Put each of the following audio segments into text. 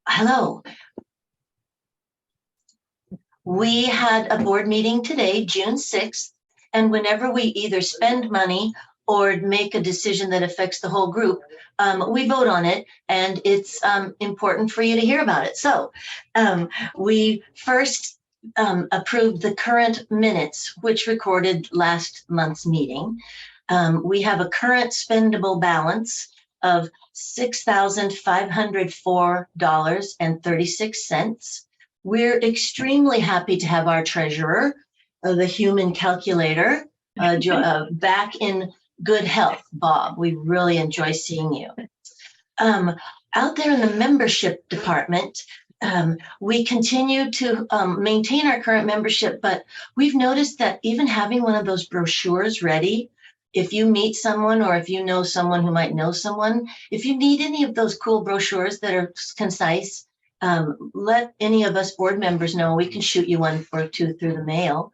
Hello. We had a board meeting today, June 6th, and whenever we either spend money or make a decision that affects the whole group, we vote on it, and it's important for you to hear about it. So we first approved the current minutes, which recorded last month's meeting. We have a current spendable balance of $6,504.36. We're extremely happy to have our treasurer, the human calculator, back in good health, Bob. We really enjoy seeing you. Out there in the membership department, we continue to maintain our current membership, but we've noticed that even having one of those brochures ready, if you meet someone or if you know someone who might know someone, if you need any of those cool brochures that are concise, let any of us board members know. We can shoot you one or two through the mail.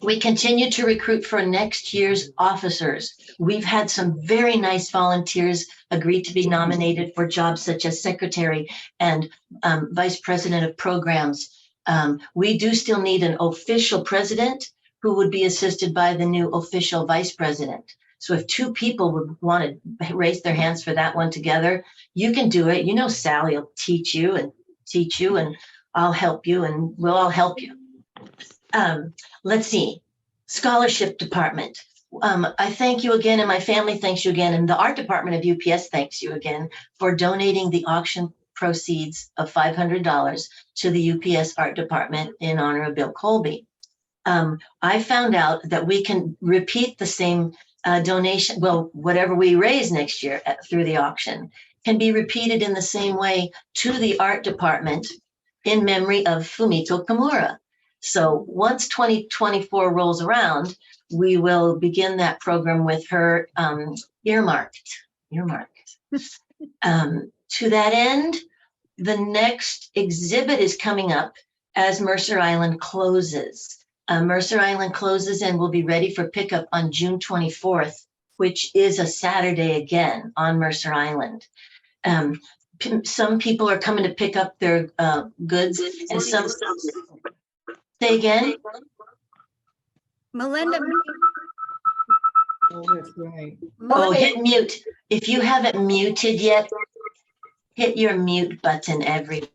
We continue to recruit for next year's officers. We've had some very nice volunteers agree to be nominated for jobs such as secretary and vice president of programs. We do still need an official president who would be assisted by the new official vice president. So if two people would want to raise their hands for that one together, you can do it. You know, Sally will teach you, and I'll help you, and we'll all help you. Let's see, scholarship department. I thank you again, and my family thanks you again, and the art department of UPS thanks you again for donating the auction proceeds of $500 to the UPS art department in honor of Bill Colby. I found out that we can repeat the same donation, well, whatever we raise next year through the auction can be repeated in the same way to the art department in memory of Fumito Kimura. So once 2024 rolls around, we will begin that program with her earmarked. To that end, the next exhibit is coming up as Mercer Island closes. Mercer Island closes and will be ready for pickup on June 24th, which is a Saturday again on Mercer Island. Some people are coming to pick up their goods, and some. Say again? Melinda. Oh, that's right. Oh, hit mute. If you haven't muted yet, hit your mute button, everyone.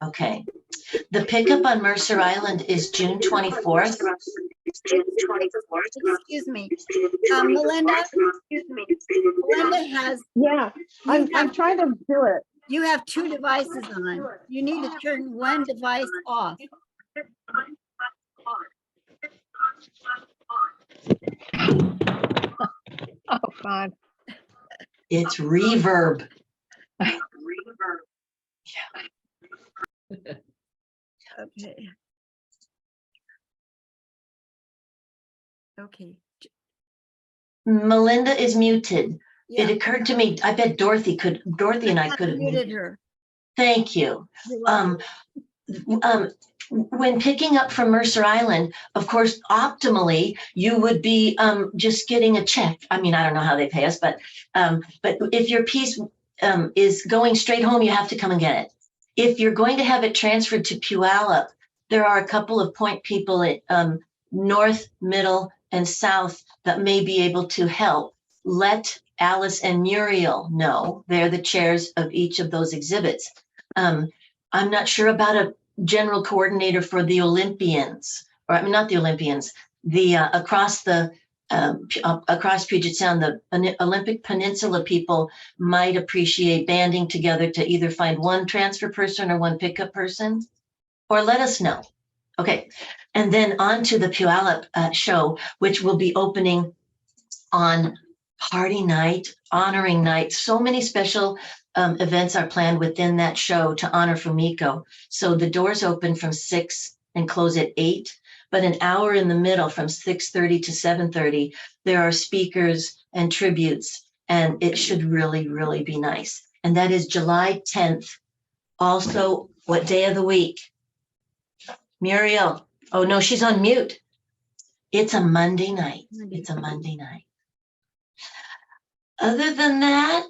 Okay. The pickup on Mercer Island is June 24th. Excuse me. Melinda, Melinda has. Yeah, I'm trying to do it. You have two devices on. You need to turn one device off. Oh, God. It's reverb. Okay. Okay. Melinda is muted. Yeah. It occurred to me, I bet Dorothy and I could have muted her. Thank you. When picking up from Mercer Island, of course, optimally, you would be just getting a check. I mean, I don't know how they pay us, but if your piece is going straight home, you have to come and get it. If you're going to have it transferred to Puyallup, there are a couple of point people at north, middle, and south that may be able to help. Let Alice and Muriel know. They're the chairs of each of those exhibits. I'm not sure about a general coordinator for the Olympians, or I mean, not the Olympians, the across Puget Sound, the Olympic Peninsula people might appreciate banding together to either find one transfer person or one pickup person, or let us know. Okay, and then on to the Puyallup show, which will be opening on party night, honoring night. So many special events are planned within that show to honor Fumiko. So the doors open from 6 and close at 8, but an hour in the middle from 6:30 to 7:30, there are speakers and tributes, and it should really, really be nice. And that is July 10th. Also, what day of the week? Muriel. Oh, no, she's on mute. It's a Monday night. It's a Monday night. Other than that,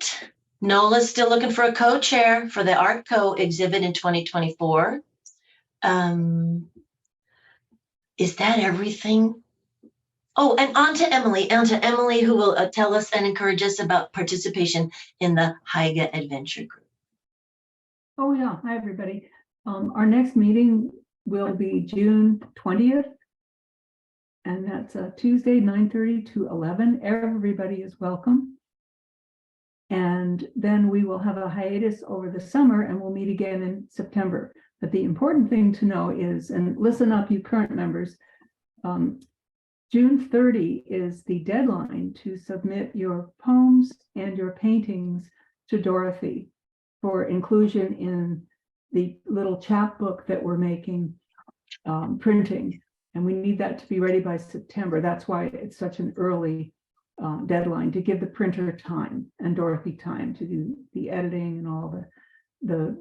Nola's still looking for a co-chair for the Art Co exhibit in 2024. Is that everything? Oh, and on to Emily, who will tell us and encourage us about participation in the Haiga Adventure Group. Oh yeah, hi everybody. Our next meeting will be June 20th. And that's a Tuesday, 9:30 to 11. Everybody is welcome. And then we will have a hiatus over the summer and we'll meet again in September. But the important thing to know is, and listen up, you current members, June 30 is the deadline to submit your poems and your paintings to Dorothy for inclusion in the little chapbook that we're making, printing. And we need that to be ready by September. That's why it's such an early deadline, to give the printer time and Dorothy time to do the editing and all the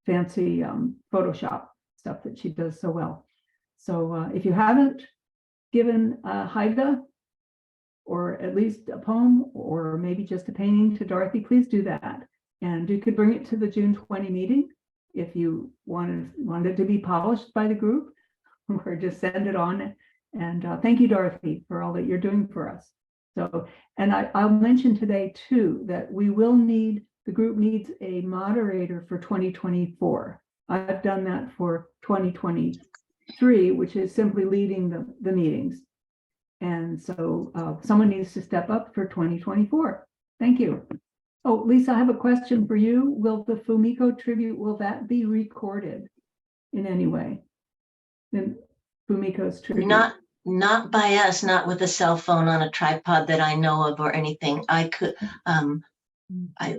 fancy Photoshop stuff that she does so well. So if you haven't given a Haiga, or at least a poem, or maybe just a painting to Dorothy, please do that. And you could bring it to the June 20 meeting if you wanted to be polished by the group, or just send it on. And thank you, Dorothy, for all that you're doing for us. So, and I'll mention today too, that we will need, the group needs a moderator for 2024. I've done that for 2023, which is simply leading the meetings. And so someone needs to step up for 2024. Thank you. Oh, Lisa, I have a question for you. Will the Fumiko tribute, will that be recorded in any way? In Fumiko's tribute? Not by us, not with a cell phone on a tripod that I know of or anything. I could,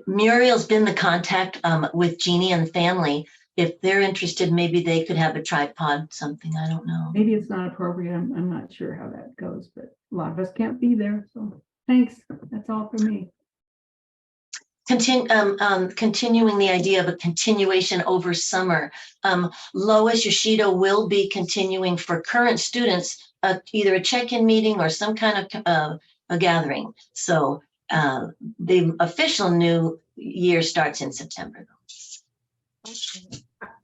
Muriel's been the contact with Jeannie and family. If they're interested, maybe they could have a tripod, something, I don't know. Maybe it's not appropriate. I'm not sure how that goes, but a lot of us can't be there. So thanks. That's all for me. Continuing the idea of a continuation over summer. Lois Yoshida will be continuing for current students, either a check-in meeting or some kind of a gathering. So the official new year starts in September.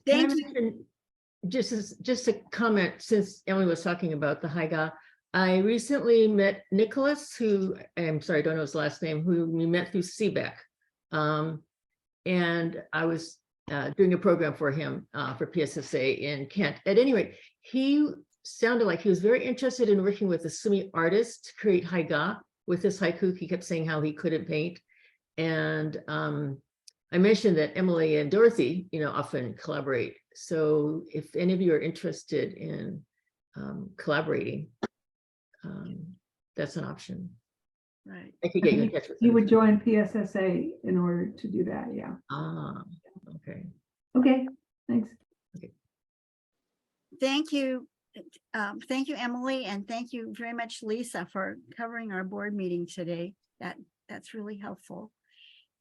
Thank you. Just a comment, since Emily was talking about the Haiga. I recently met Nicholas, who, I'm sorry, I don't know his last name, who we met through CBEC. And I was doing a program for him for PSSA in Kent. At any rate, he sounded like he was very interested in working with a Sumi artist to create Haiga with his haiku. He kept saying how he couldn't paint. And I mentioned that Emily and Dorothy, often collaborate. So if any of you are interested in collaborating, that's an option. Right. I could get you in touch with You him. would join PSSA in order to do that, yeah. Ah, okay. Okay, thanks. Thank you. Thank you, Emily, and thank you very much, Lisa, for covering our board meeting today. That's really helpful.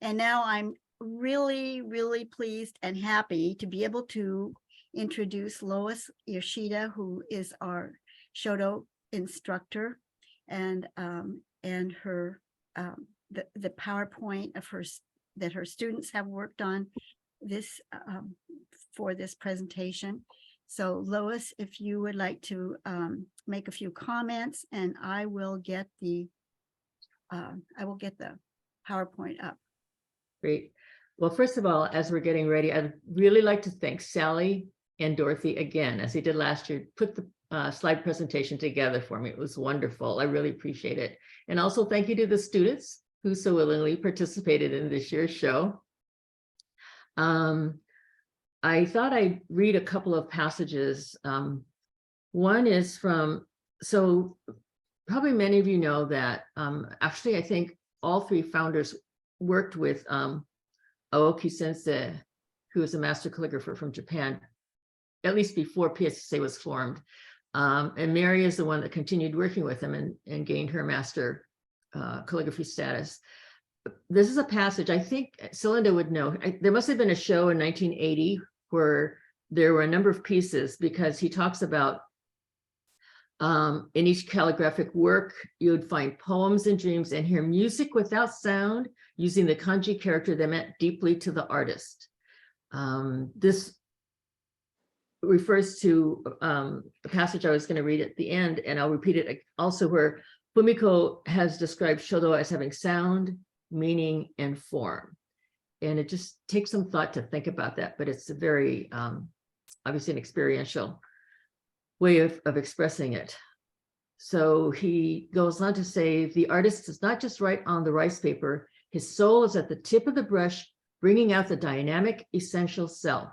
And now I'm really, really pleased and happy to be able to introduce Lois Yoshida, who is our Shodo instructor, and her the PowerPoint of that her students have worked on this for this presentation. So Lois, if you would like to make a few comments, and I will get the PowerPoint up. Great. Well, first of all, as we're getting ready, I'd really like to thank Sally and Dorothy again, as they did last year, put the slide presentation together for me. It was wonderful. I really appreciate it. And also thank you to the students who so willingly participated in this year's show. I thought I'd read a couple of passages. One is from, so probably many of you know that actually I think all three founders worked with Aoki Sensei, who is a master calligrapher from Japan, at least before PSSA was formed. And Mary is the one that continued working with him and gained her master calligraphy status. This is a passage I think Celinda would know. There must have been a show in 1980 where there were a number of pieces, because he talks about In each calligraphic work, you would find poems and dreams and hear music without sound using the kanji character that meant deeply to the artist. This refers to the passage I was going to read at the end, and I'll repeat it also, where Fumiko has described Shodo as having sound, meaning, and form. And it just takes some thought to think about that, but it's a very, obviously an experiential way of expressing it. So he goes on to say, the artist does not just write on the rice paper, his soul is at the tip of the brush, bringing out the dynamic, essential self.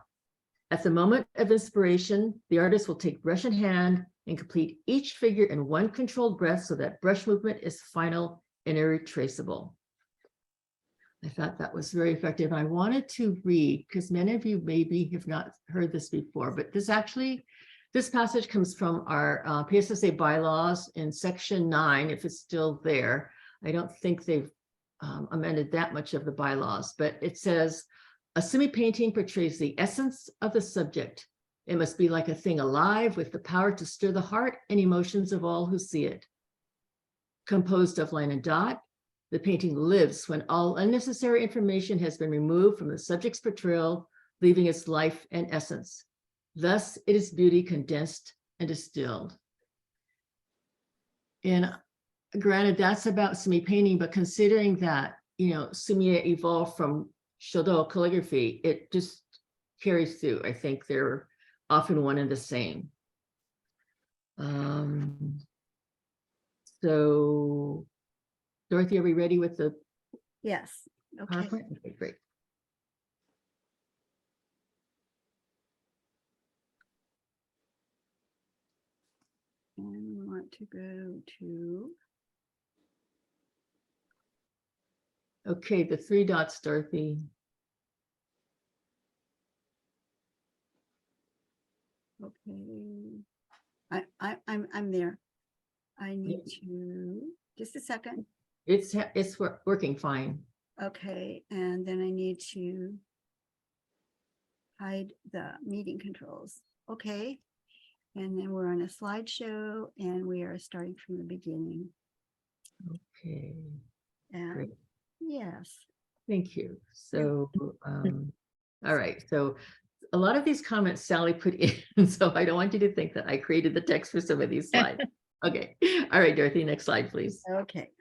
At the moment of inspiration, the artist will take brush in hand and complete each figure in one controlled breath so that brush movement is final and irretraceable. I thought that was very effective. I wanted to read, because many of you maybe have not heard this before, but this passage comes from our PSSA bylaws in section 9, if it's still there. I don't think they've amended that much of the bylaws, but it says, a Sumi painting portrays the essence of the subject. It must be like a thing alive with the power to stir the heart and emotions of all who see it. Composed of line and dot, the painting lives when all unnecessary information has been removed from the subject's portrayal, leaving its life and essence. Thus, it is beauty condensed and distilled. And granted, that's about Sumi painting, but considering that, Sumi evolved from Shodo calligraphy, it just carries through. I think they're often one and the same. So, Dorothy, are we ready with the Yes. Okay. PowerPoint? Okay, great. And we want to go to, Okay, the 3 dots, Dorothy. okay. I'm there. I need to, just a second. It's working fine. Okay, and then I need to hide the meeting controls. Okay. And then we're on a slideshow and we are starting from the beginning. Okay, And great. yes. Thank you. So, all right. So a lot of these comments Sally put in, so I don't want you to think that I created the text for some of these slides. Okay. All right, Dorothy, next slide, please. Okay.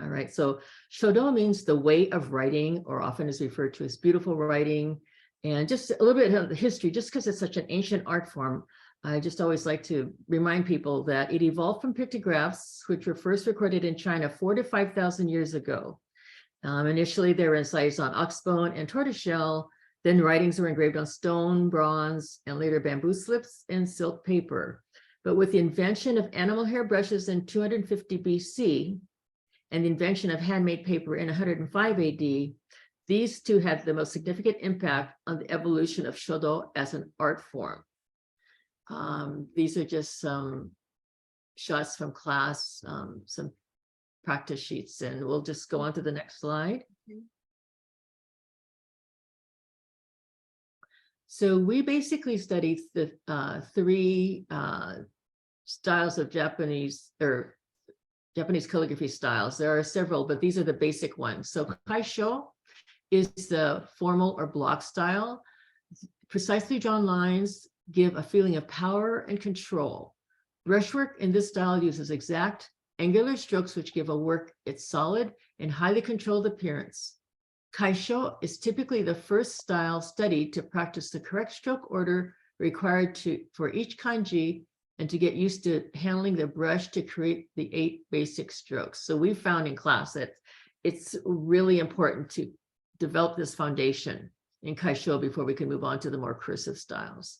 All right. So Shodo means the way of writing, or often is referred to as beautiful writing. And just a little bit of the history, just because it's such an ancient art form, I just always like to remind people that it evolved from pictographs, which were first recorded in China 4,000 to 5,000 years ago. Initially, they were incised on oxbone and tortoiseshell. Then writings were engraved on stone, bronze, and later bamboo slips and silk paper. But with the invention of animal hair brushes in 250 BC and the invention of handmade paper in 105 AD, these two had the most significant impact on the evolution of Shodo as an art form. These are just some shots from class, some practice sheets, and we'll just go on to the next slide. So we basically studied the 3 styles of Japanese calligraphy styles. There are several, but these are the basic ones. So kaisho is the formal or block style. Precisely drawn lines give a feeling of power and control. Brushwork in this style uses exact angular strokes, which give a work its solid and highly controlled appearance. Kaisho is typically the first style studied to practice the correct stroke order required for each kanji and to get used to handling the brush to create the 8 basic strokes. So we found in class that it's really important to develop this foundation in kaisho before we can move on to the more cursive styles.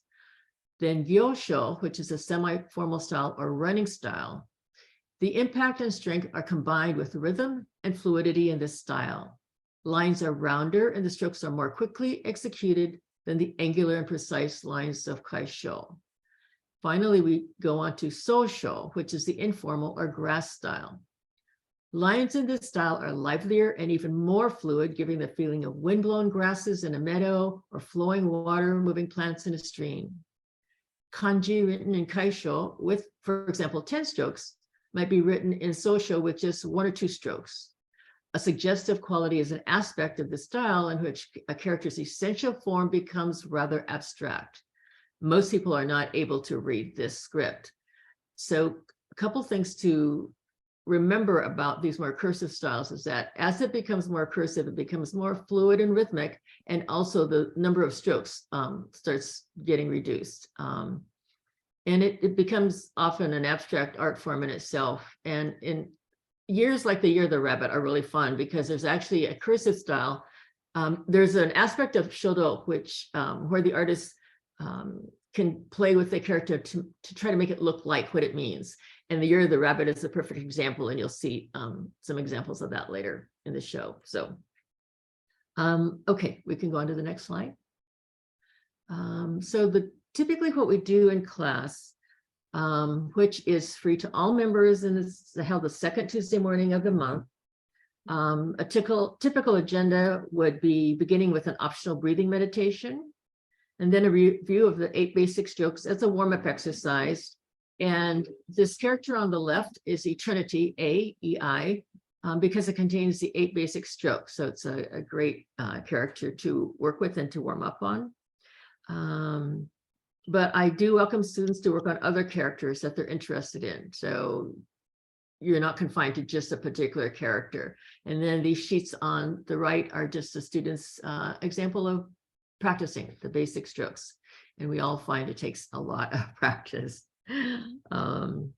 Then gyosho, which is a semi-formal style or running style. The impact and strength are combined with rhythm and fluidity in this style. Lines are rounder and the strokes are more quickly executed than the angular and precise lines of kaisho. Finally, we go on to sosho, which is the informal or grass style. Lines in this style are livelier and even more fluid, giving the feeling of windblown grasses in a meadow or flowing water moving plants in a stream. kanji written in kaisho with, for example, 10 strokes might be written in sosho with just 1 or 2 strokes. A suggestive quality is an aspect of the style in which a character's essential form becomes rather abstract. Most people are not able to read this script. So a couple things to remember about these more cursive styles is that as it becomes more cursive, it becomes more fluid and rhythmic, and also the number of strokes starts getting reduced. And it becomes often an abstract art form in itself. And in years like the Year of the Rabbit are really fun because there's actually a cursive style. There's an aspect of Shodo which where the artist can play with the character to try to make it look like what it means. And the Year of the Rabbit is a perfect example, and you'll see some examples of that later in the show. So, okay, we can go on to the next slide. So typically what we do in class, which is free to all members and is held the second Tuesday morning of the month. A typical agenda would be beginning with an optional breathing meditation, and then a review of the 8 basic strokes as a warm-up exercise. And this character on the left is Eternity, A-E-I, because it contains the 8 basic strokes. So it's a great character to work with and to warm up on. But I do welcome students to work on other characters that they're interested in. So you're not confined to just a particular character. And then these sheets on the right are just the students' example of practicing the basic strokes. And we all find it takes a lot of practice. And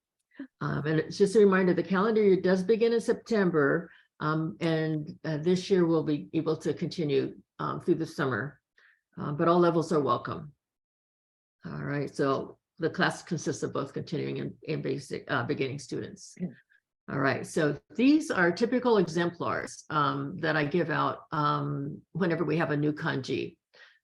it's just a reminder, the calendar year does begin in September. And this year we'll be able to continue through the summer, but all levels are welcome. All right, so the class consists of both continuing and basic beginning students. All right, so these are typical exemplars that I give out whenever we have a new kanji.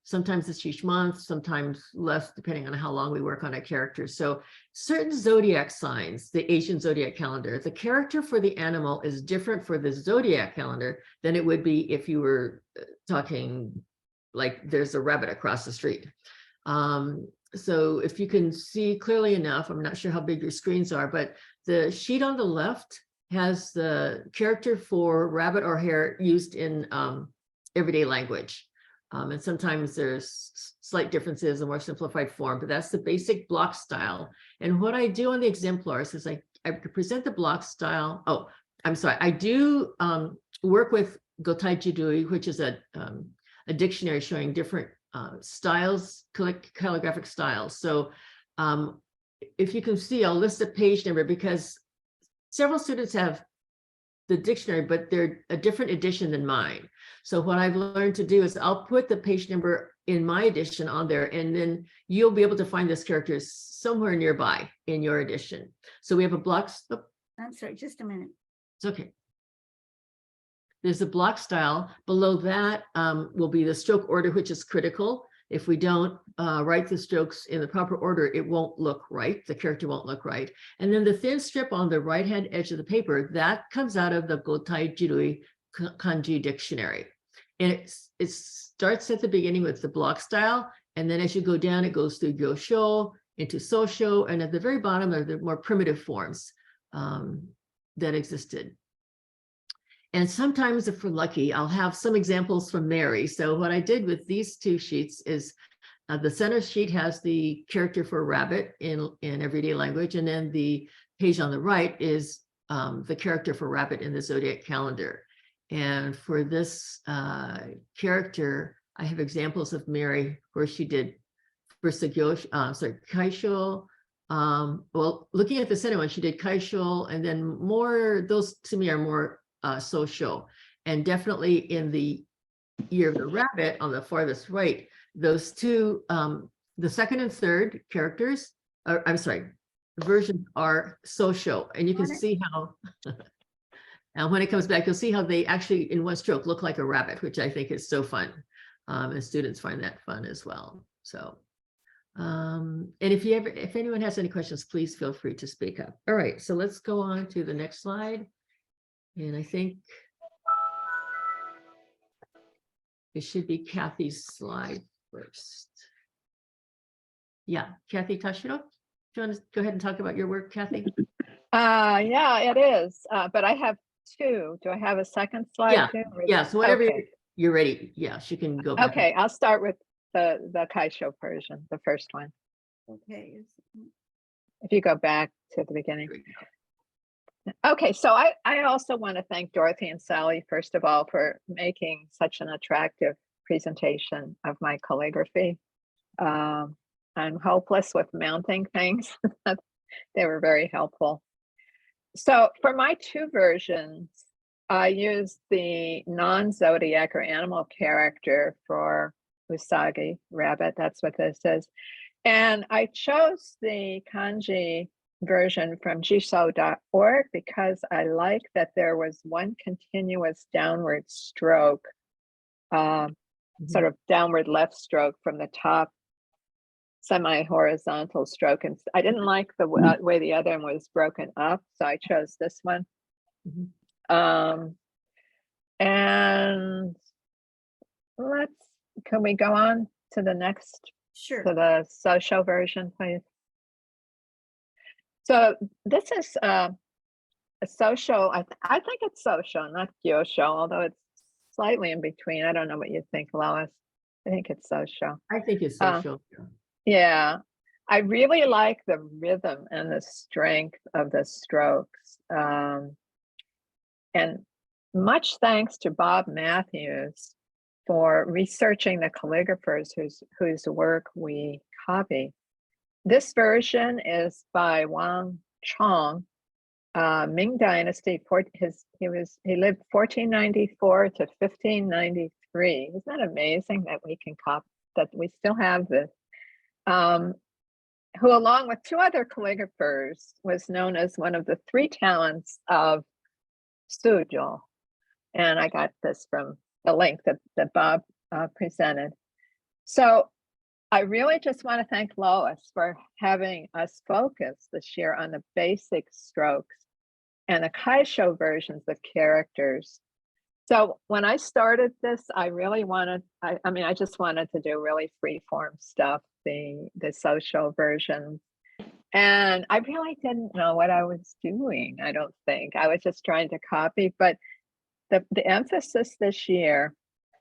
Sometimes it's each month, sometimes less, depending on how long we work on a character. So certain zodiac signs, the Asian zodiac calendar, the character for the animal is different for the zodiac calendar than it would be if you were talking like there's a rabbit across the street. So if you can see clearly enough, I'm not sure how big your screens are, but the sheet on the left has the character for rabbit or hare used in everyday language. And sometimes there's slight differences, a more simplified form, but that's the basic block style. And what I do on the exemplars is I present the block style. Oh, I'm sorry. I do work with Gotai Jidui, which is a dictionary showing different styles, calligraphic styles. So if you can see, I'll list the page number because several students have the dictionary, but they're a different edition than mine. So what I've learned to do is I'll put the page number in my edition on there, and then you'll be able to find this character somewhere nearby in your edition. So we have a block. Oh, I'm sorry, just a minute. it's okay. There's a block style. Below that will be the stroke order, which is critical. If we don't write the strokes in the proper order, it won't look right. The character won't look right. And then the thin strip on the right-hand edge of the paper, that comes out of the Gotai Jirui Kanji Dictionary. And it starts at the beginning with the block style. And then as you go down, it goes through Gyosho into Sosho. And at the very bottom are the more primitive forms that existed. And sometimes if we're lucky, I'll have some examples from Mary. So what I did with these 2 sheets is the center sheet has the character for rabbit in everyday language. And then the page on the right is the character for rabbit in the zodiac calendar. And for this character, I have examples of Mary where she did first the Kaisho. Well, looking at the center one, she did Kaisho, and then more, those to me are more social. And definitely in the Year of the Rabbit on the farthest right, those 2, the second and third characters, I'm sorry, versions are social. And you can see how, and when it comes back, you'll see how they actually in one stroke look like a rabbit, which I think is so fun. And students find that fun as well. So, and if anyone has any questions, please feel free to speak up. All right, so let's go on to the next slide. And I think it should be Kathy's slide first. Yeah, Kathy Tashiro, do you want to go ahead and talk about your work, Kathy? Yeah, it is. But I have two. Do I have a second slide Yeah, too? yeah, so whenever Okay. you're ready, yeah, she can go back. Okay, I'll start with the Kaisho version, the first one. Okay. If you go back to the beginning. Here we go. Okay, so I also want to thank Dorothy and Sally, first of all, for making such an attractive presentation of my calligraphy. I'm hopeless with mounting things. They were very helpful. So for my two versions, I used the non-zodiac or animal character for Usagi, rabbit, that's what this is. And I chose the kanji version from jiso.org because I like that there was one continuous downward stroke, sort of downward left stroke from the top, semi-horizontal stroke. And I didn't like the way the other one was broken up, so I chose this one. And can we go on to the next? Sure. To the social version, please. So this is a social, I think it's social, not gyosho, although it's slightly in between. I don't know what you think, Lois. I think it's social. I think it's social. Yeah, I really like the rhythm and the strength of the strokes. And much thanks to Bob Matthews for researching the calligraphers whose work we copy. This version is by Wang Chong, Ming Dynasty. He lived 1494 to 1593. Isn't that amazing that we can copy, that we still have this? Who, along with two other calligraphers, was known as one of the three talents of Suzhou. And I got this from the link that Bob presented. So I really just want to thank Lois for having us focus this year on the basic strokes and the Kaisho versions of characters. So when I started this, I really wanted, I just wanted to do really freeform stuff, the social versions. And I really didn't know what I was doing, I don't think. I was just trying to copy, but the emphasis this year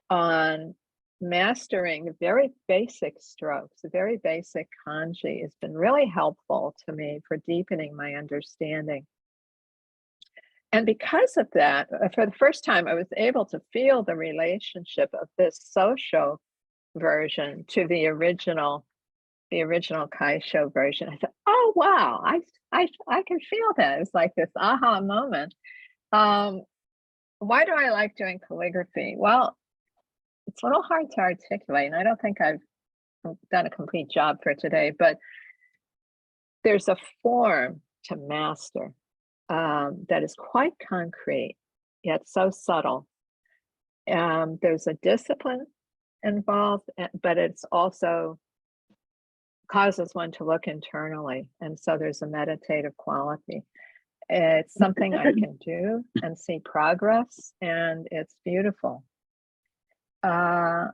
on mastering the very basic strokes, the very basic kanji, has been really helpful to me for deepening my understanding. And because of that, for the first time, I was able to feel the relationship of this social version to the original Kaisho version. I thought, oh wow, I can feel that. It's like this aha moment. Why do I like doing calligraphy? Well, it's a little hard to articulate, and I don't think I've done a complete job for today, but there's a form to master that is quite concrete, yet so subtle. There's a discipline involved, but it's also causes one to look internally. And so there's a meditative quality. It's something I can do and see progress, and it's beautiful. And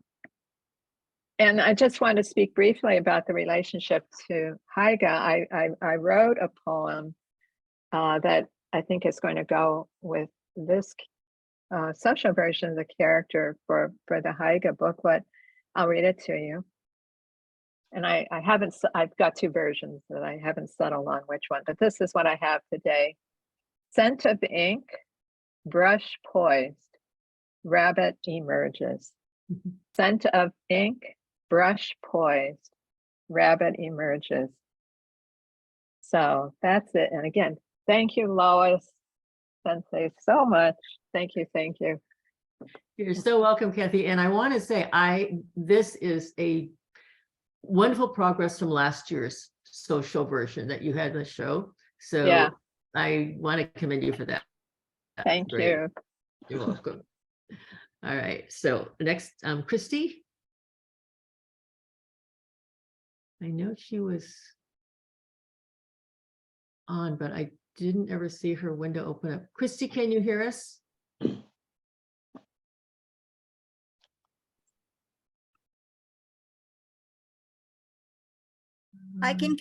I just want to speak briefly about the relationship to Haiga. I wrote a poem that I think is going to go with this social version of the character for the Haiga booklet. I'll read it to you. And I've got two versions that I haven't settled on which one, but this is what I have today. Scent of ink, brush poised, rabbit emerges. Scent of ink, brush poised, rabbit emerges. So that's it. And again, thank you, Lois Sensei, so much. Thank you, thank you. You're so welcome, Kathy. And I want to say, this is a wonderful progress from last year's social version that you had in the show. So yeah. I want to commend you for that. Thank you. You're welcome. All right. So next, Christy. I know she was on, but I didn't ever see her window open up. Christy, can you hear us? I can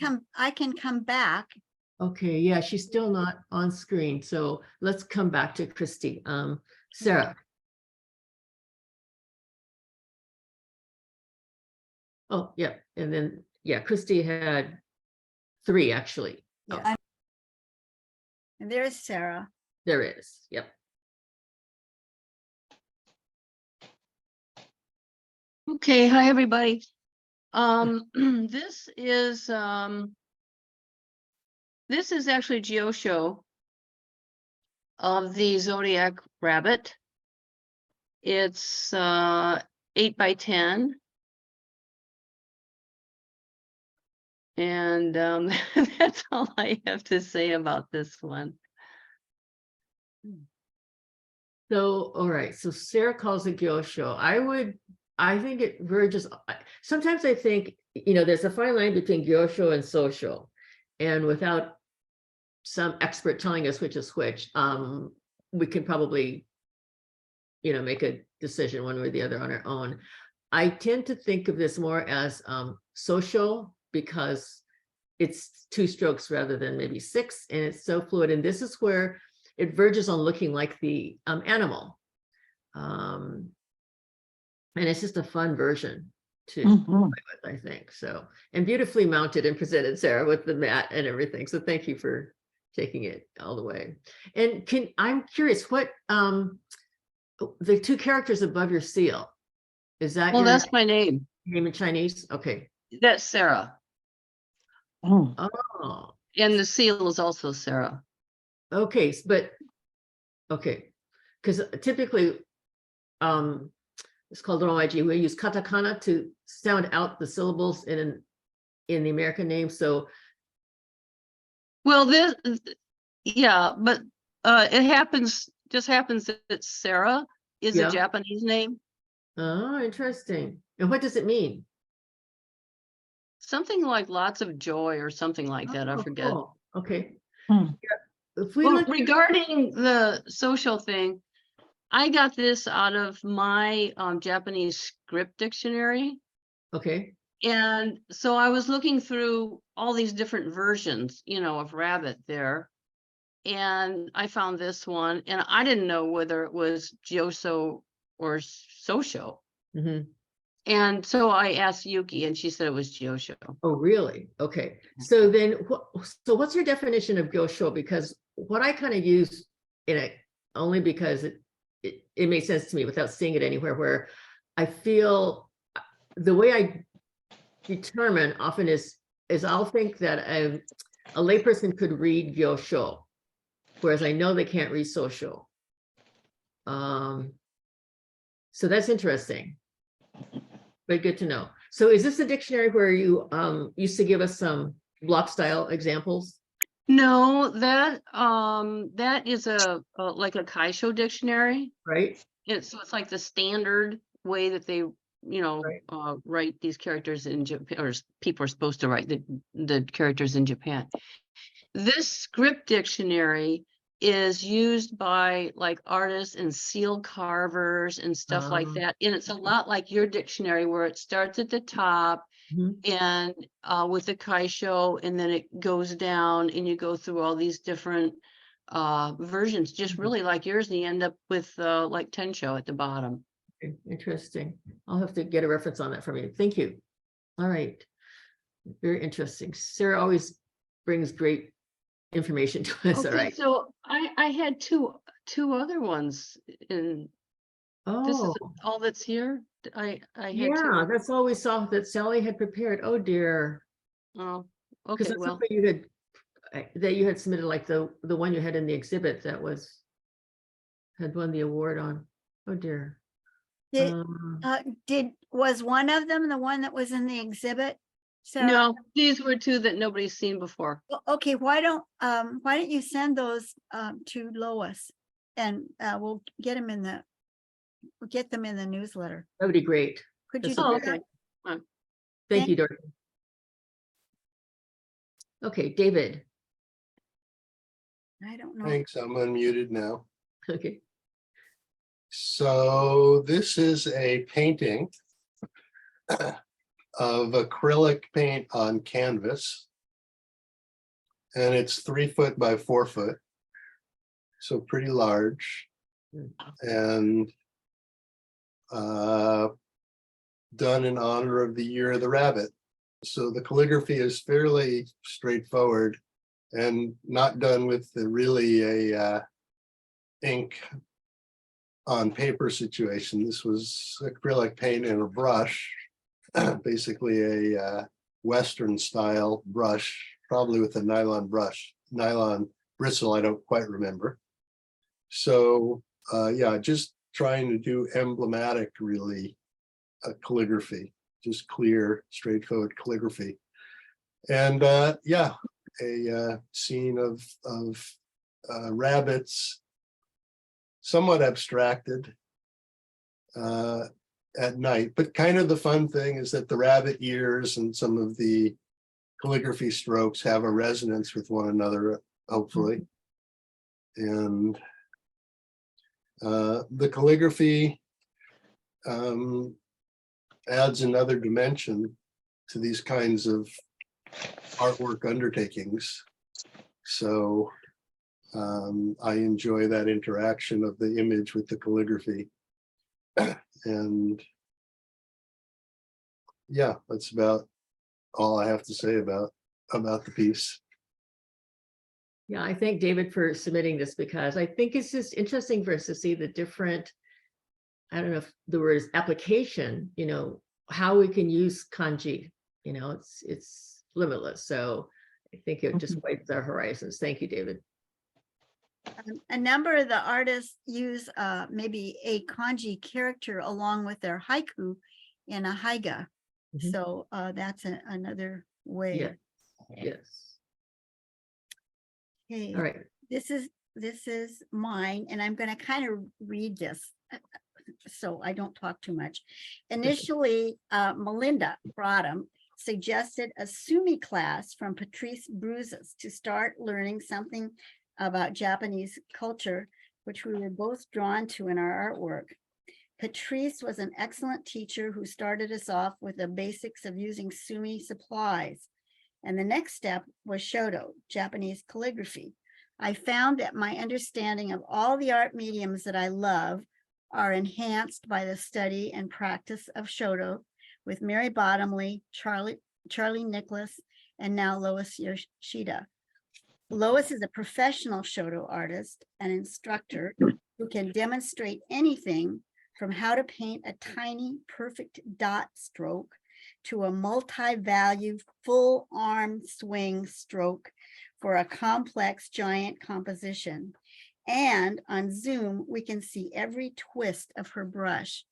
come back. Okay, yeah, she's still not on screen, so let's come back to Christy. Sarah. Oh, yeah, and then, yeah, Christy had 3 actually. Oh, Yes. And there's Sarah. there is, yep. Okay, hi, everybody. This is actually Gyosho of the Zodiac Rabbit. It's 8 by 10. And that's all I have to say about this one. So, all right, so Sarah calls it gyosho. I think it verges, sometimes I think, there's a fine line between gyosho and social. And without some expert telling us which is which, we can probably, make a decision one way or the other on our own. I tend to think of this more as social because it's 2 strokes rather than maybe 6, and it's so fluid. And this is where it verges on looking like the animal. And it's just a fun version to play with, I think. So, and beautifully mounted and presented, Sarah, with the mat and everything. So thank you for taking it all the way. And I'm curious, what the 2 characters above your seal, is that Well, your that's my name. name in Chinese? Okay. That's Sarah. Oh, And the seal is also Sarah. okay, but okay, because typically it's called romaji. We use katakana to sound out the syllables in the American name. So Well, yeah, but just happens that Sarah is Yeah. a Japanese name. oh, interesting. And what does it mean? Something like lots of joy or something like that. I Oh, forget. cool. Okay. Hmm. Yeah, if we Well, look, regarding the social thing, I got this out of my Japanese script dictionary. okay. And so I was looking through all these different versions, of rabbit there. And I found this one, and I didn't know whether it was Joso or Sosho. Mhm. And so I asked Yuki, and she said it was Josho. Oh, really? Okay. So then, what's your definition of gyosho? Because what I kind of use in it only because it made sense to me without seeing it anywhere, where I feel the way I determine often is I'll think that a layperson could read gyosho, whereas I know they can't read social. So that's interesting. But good to know. So is this a dictionary where you used to give us some block style examples? No, that is like a Kaisho dictionary. Right? It's like the standard way that they Right. write these characters in Japan, or people are supposed to write the characters in Japan. This script dictionary is used by like artists and seal carvers and stuff like that. And it's a lot like your dictionary, where it starts at the top Mhm. and with the Kaisho, and then it goes down and you go through all these different versions, just really like yours, and you end up with like Tensho at the bottom. Okay, interesting. I'll have to get a reference on that from you. Thank you. All right. Very interesting. Sarah always brings great information to us. All Okay, right. so I had two other ones, and this is Oh, all that's here. I had yeah, two. that's all we saw that Sally had prepared. Oh, dear. Oh, Because okay, that's well, something that you had submitted, like the one you had in the exhibit that had won the award on. Oh, dear. Was one of them the one that was in the exhibit? Sarah? no, these were two that nobody's seen before. Okay, why don't you send those to Lois, and we'll get them in the newsletter. That would be great. Could you That's do Oh, that? okay. Thank you, Dorothy. Okay, David. I don't know. Thanks, I'm unmuted now. Okay. So this is a painting of acrylic paint on canvas. And it's 3 foot by 4 foot. So pretty large. And done in honor of the Year of the Rabbit. So the calligraphy is fairly straightforward and not done with the really a ink on paper situation. This was acrylic paint and a brush, basically a Western style brush, probably with a nylon bristle, I don't quite remember. So yeah, just trying to do emblematic, really, calligraphy, just clear, straightforward calligraphy. And yeah, a scene of rabbits, somewhat abstracted at night. But kind of the fun thing is that the rabbit ears and some of the calligraphy strokes have a resonance with one another, hopefully. And the calligraphy adds another dimension to these kinds of artwork undertakings. So I enjoy that interaction of the image with the calligraphy. And yeah, that's about all I have to say about the piece. Yeah, I thank David for submitting this because I think it's just interesting for us to see the different, I don't know if the word is application, you know, how we can use kanji, you know, it's limitless. So I think it just widens our horizons. Thank you, David. A number of the artists use maybe a kanji character along with their haiku in a haiga. Mhm. So that's another way. Yeah. Yes. Okay. All right. This is mine, and I'm going to kind of read this so I don't talk too much. Initially, Melinda Broadham suggested a Sumi class from Patrice Bruzes to start learning something about Japanese culture, which we were both drawn to in our artwork. Patrice was an excellent teacher who started us off with the basics of using Sumi supplies. And the next step was Shodo, Japanese calligraphy. I found that my understanding of all the art mediums that I love are enhanced by the study and practice of Shodo with Mary Bottomley, Charlie Nicholas, and now Lois Yoshida. Lois is a professional Shodo artist and instructor who can demonstrate anything from how to paint a tiny, perfect dot stroke to a multi-value full arm swing stroke for a complex giant composition. And on Zoom, we can see every twist of her brush.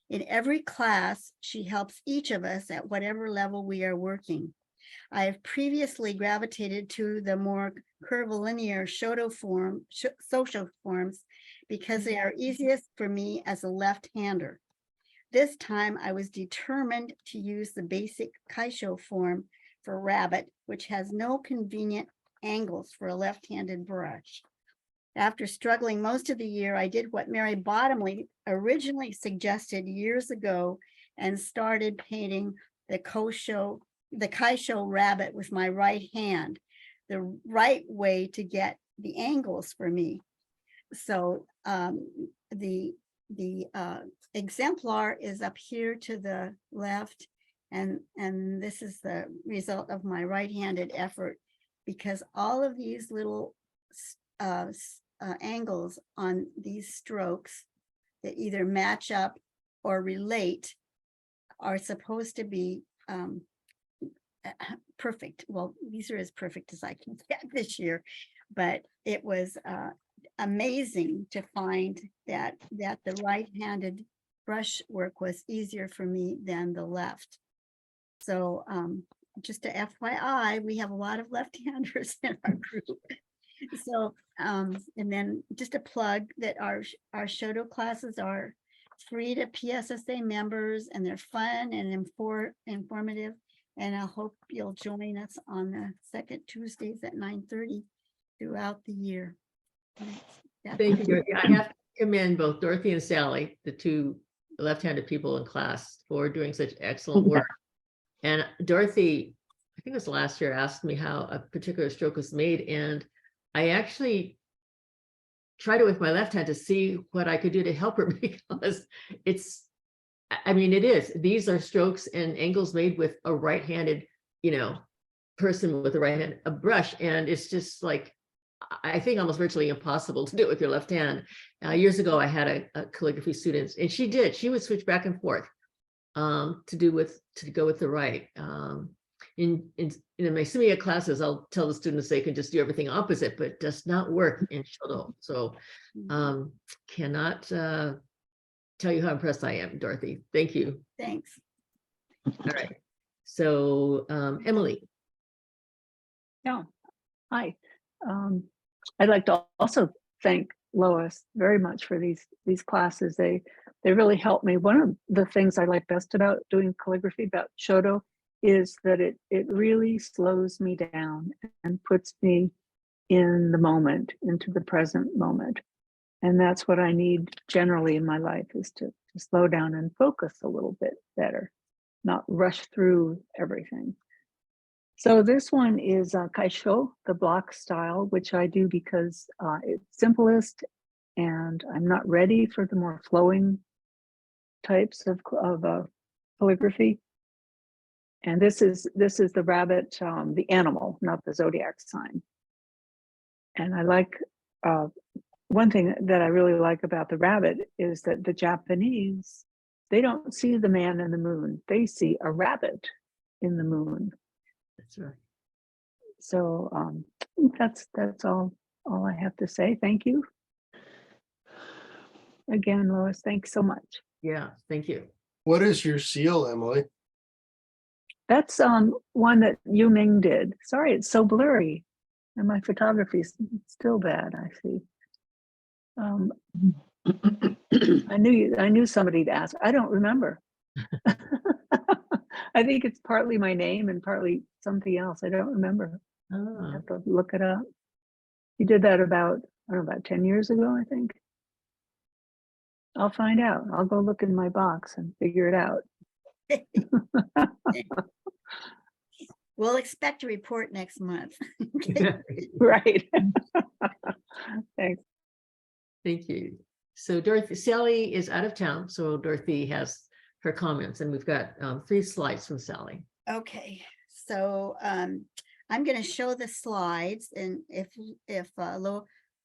In every class, she helps each of us at whatever level we are working. I have previously gravitated to the more curvilinear Shodo social forms because they are easiest for me as a left-hander. This time I was determined to use the basic kaisho form for rabbit, which has no convenient angles for a left-handed brush. After struggling most of the year, I did what Mary Bottomley originally suggested years ago and started painting the kaisho rabbit with my right hand, the right way to get the angles for me. So the exemplar is up here to the left, and this is the result of my right-handed effort, because all of these little angles on these strokes that either match up or relate are supposed to be perfect. Well, these are as perfect as I can get this year, but it was amazing to find that the right-handed brush work was easier for me than the left. So just a FYI, we have a lot of left-handers in our group. So and then just a plug that our Shodo classes are free to PSSA members, and they're fun and informative. And I hope you'll join us on the second Tuesdays at 9:30 throughout the year. Thank you, Dorothy. I have to commend both Dorothy and Sally, the two left-handed people in class, for doing such excellent work. And Dorothy, I think it was last year, asked me how a particular stroke was made, and I actually tried it with my left hand to see what I could do to help her because it's, I mean, it is. These are strokes and angles made with a right-handed, person with a right hand, a brush, and it's just like, I think almost virtually impossible to do it with your left hand. Years ago, I had a calligraphy student, and she would switch back and forth to go with the right. In my Sumi classes, I'll tell the students they can just do everything opposite, but it does not work in Shodo. So cannot tell you how impressed I am, Dorothy. Thank you. Thanks. All right. So Emily. Yeah, hi. I'd like to also thank Lois very much for these classes. They really helped me. One of the things I like best about doing calligraphy, about Shodo, is that it really slows me down and puts me in the moment, into the present moment. And that's what I need generally in my life, is to slow down and focus a little bit better, not rush through everything. So this one is Kaisho, the block style, which I do because it's simplest and I'm not ready for the more flowing types of calligraphy. And this is the rabbit, the animal, not the zodiac sign. And I like, one thing that I really like about the rabbit is that the Japanese, they don't see the man in the moon. They see a rabbit in the moon. That's right. So that's all I have to say. Thank you. Again, Lois, thanks so much. Yeah, thank you. What is your seal, Emily? That's one that Yu Ming did. Sorry, it's so blurry. And my photography is still bad, I see. I knew somebody to ask. I don't remember. I think it's partly my name and partly something else. I don't remember. I Ah, have to look it up. You did that about, I don't know, about 10 years ago, I think. I'll find out. I'll go look in my box and figure it out. We'll expect a report next month. Right. Thanks. thank you. So Dorothy, Sally is out of town, so Dorothy has her comments, and we've got 3 slides from Sally. Okay, so I'm going to show the slides, and if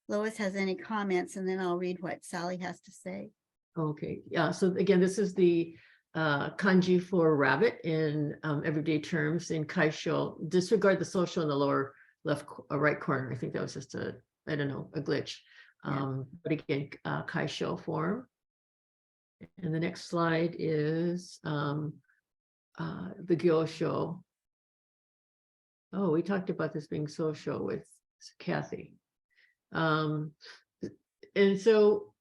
Lois has any comments, and then I'll read what Sally has to say. Okay, yeah, so again, this is the kanji for rabbit in everyday terms in kaisho. Disregard the social in the lower left right corner. I think that was just a glitch. But again, kaisho form. And the next slide is the gyosho. Oh, we talked about this being social with Kathy. And so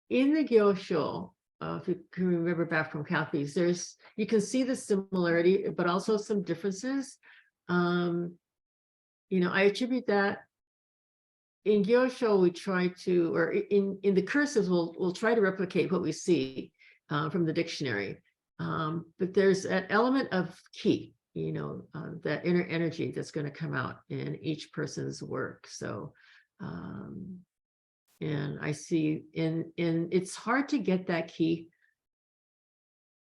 in the gyosho, if you can remember back from Kathy's, you can see the similarity, but also some differences. I attribute that in gyosho, we try to, or in the cursives, we'll try to replicate what we see from the dictionary. But there's an element of ki, that inner energy that's going to come out in each person's work. So, and I see it's hard to get that ki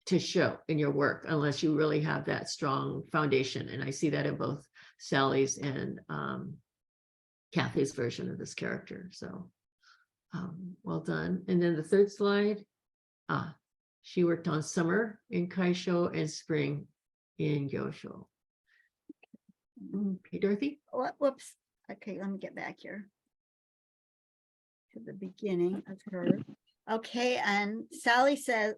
to show in your work unless you really have that strong foundation. And I see that in both Sally's and Kathy's version of this character. So well done. And then the third slide, she worked on summer in kaisho and spring in gyosho. Okay, Dorothy. Whoops. Okay, let me get back here to the beginning of her. Okay, and Sally says,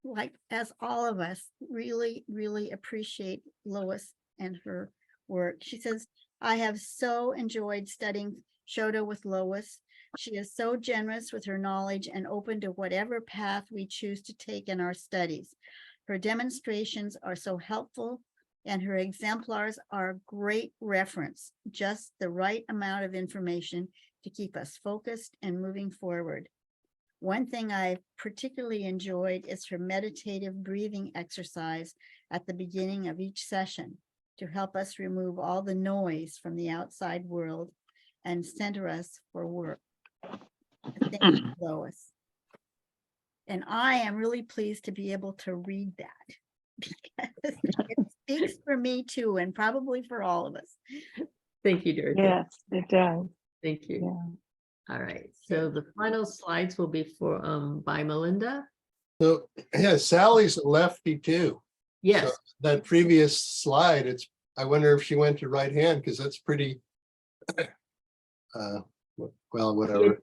like as all of us, really, really appreciate Lois and her work. She says, I have so enjoyed studying Shodo with Lois. She is so generous with her knowledge and open to whatever path we choose to take in our studies. Her demonstrations are so helpful, and her exemplars are a great reference, just the right amount of information to keep us focused and moving forward. One thing I particularly enjoyed is her meditative breathing exercise at the beginning of each session to help us remove all the noise from the outside world and center us for work. Thank you, Lois. And I am really pleased to be able to read that because it speaks for me too, and probably for all of us. Thank you, Dorothy. Yes, it does. Thank you. Yeah. All right, so the final slides will be for, by Melinda. So, yeah, Sally's a lefty too. Yes, So that previous slide, I wonder if she went to right hand, because that's pretty, well, whatever. you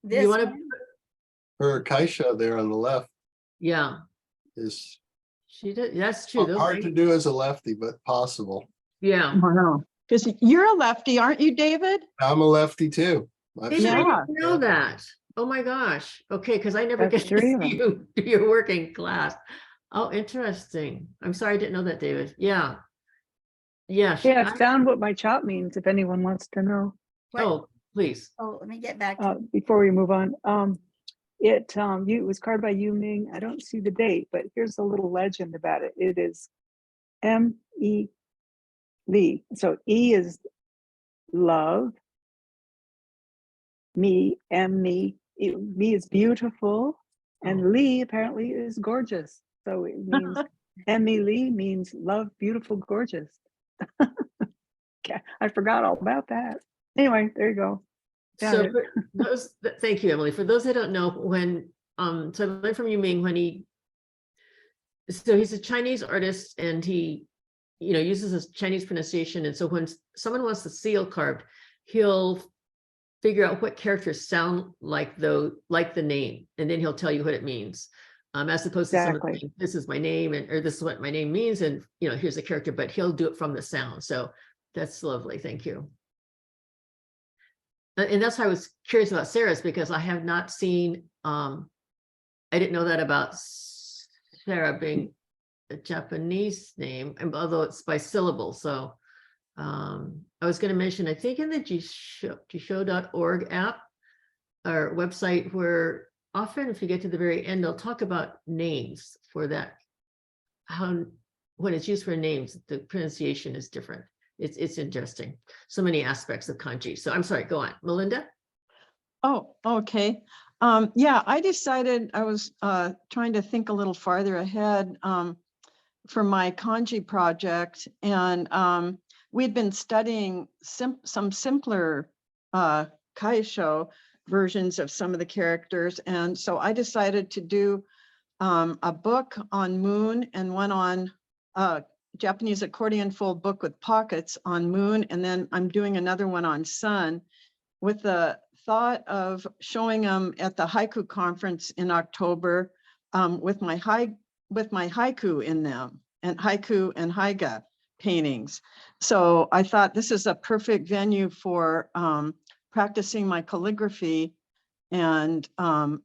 This want to, one, Her Kaisha there on the left yeah, is she did, that's true. Those hard to are- do as a lefty, but possible. Yeah. Wow. Because you're a lefty, aren't you, David? I'm a lefty too. I've David, I seen- Yeah. didn't know that. Oh my gosh. Okay, because I never That's get to three of see you do your working class. Oh, interesting. I'm sorry, I didn't know that, David. Yeah. Yeah. Yeah, I found what my chop means, if anyone wants to know, Oh, please. oh, let me get back to before we move on. It was carved by Yu Ming. I don't see the date, but here's a little legend about it. It is M.E. Lee. So E is love. Me, me is beautiful. And Lee apparently is gorgeous. So it means M.E. Lee means love, beautiful, gorgeous. Okay, I forgot all about that. Anyway, there you go. Got So it. for those, thank you, Emily. For those that don't know, when, so I learned from Yu Ming when so he's a Chinese artist and he, uses a Chinese pronunciation. And so when someone wants the seal carved, he'll figure out what characters sound like the name, and then he'll tell you what it means. As opposed to someone Exactly. saying, this is my name, or this is what my name means, and here's the character, but he'll do it from the sound. So that's lovely. Thank you. And that's why I was curious about Sarah's, because I have not seen, I didn't know that about Sarah being a Japanese name, although it's by syllable. So I was going to mention, I think in the Jisho.org app or website, where often if you get to the very end, they'll talk about names for that. When it's used for names, the pronunciation is different. It's interesting. So many aspects of kanji. So I'm sorry, go on. Melinda? Oh, okay. Yeah, I decided I was trying to think a little farther ahead for my kanji project. And we'd been studying some simpler kaisho versions of some of the characters. And so I decided to do a book on moon and one on Japanese accordion fold book with pockets on moon. And then I'm doing another one on sun, with the thought of showing them at the haiku conference in October with my haiku in them, and haiku and haiga paintings. So I thought this is a perfect venue for practicing my calligraphy and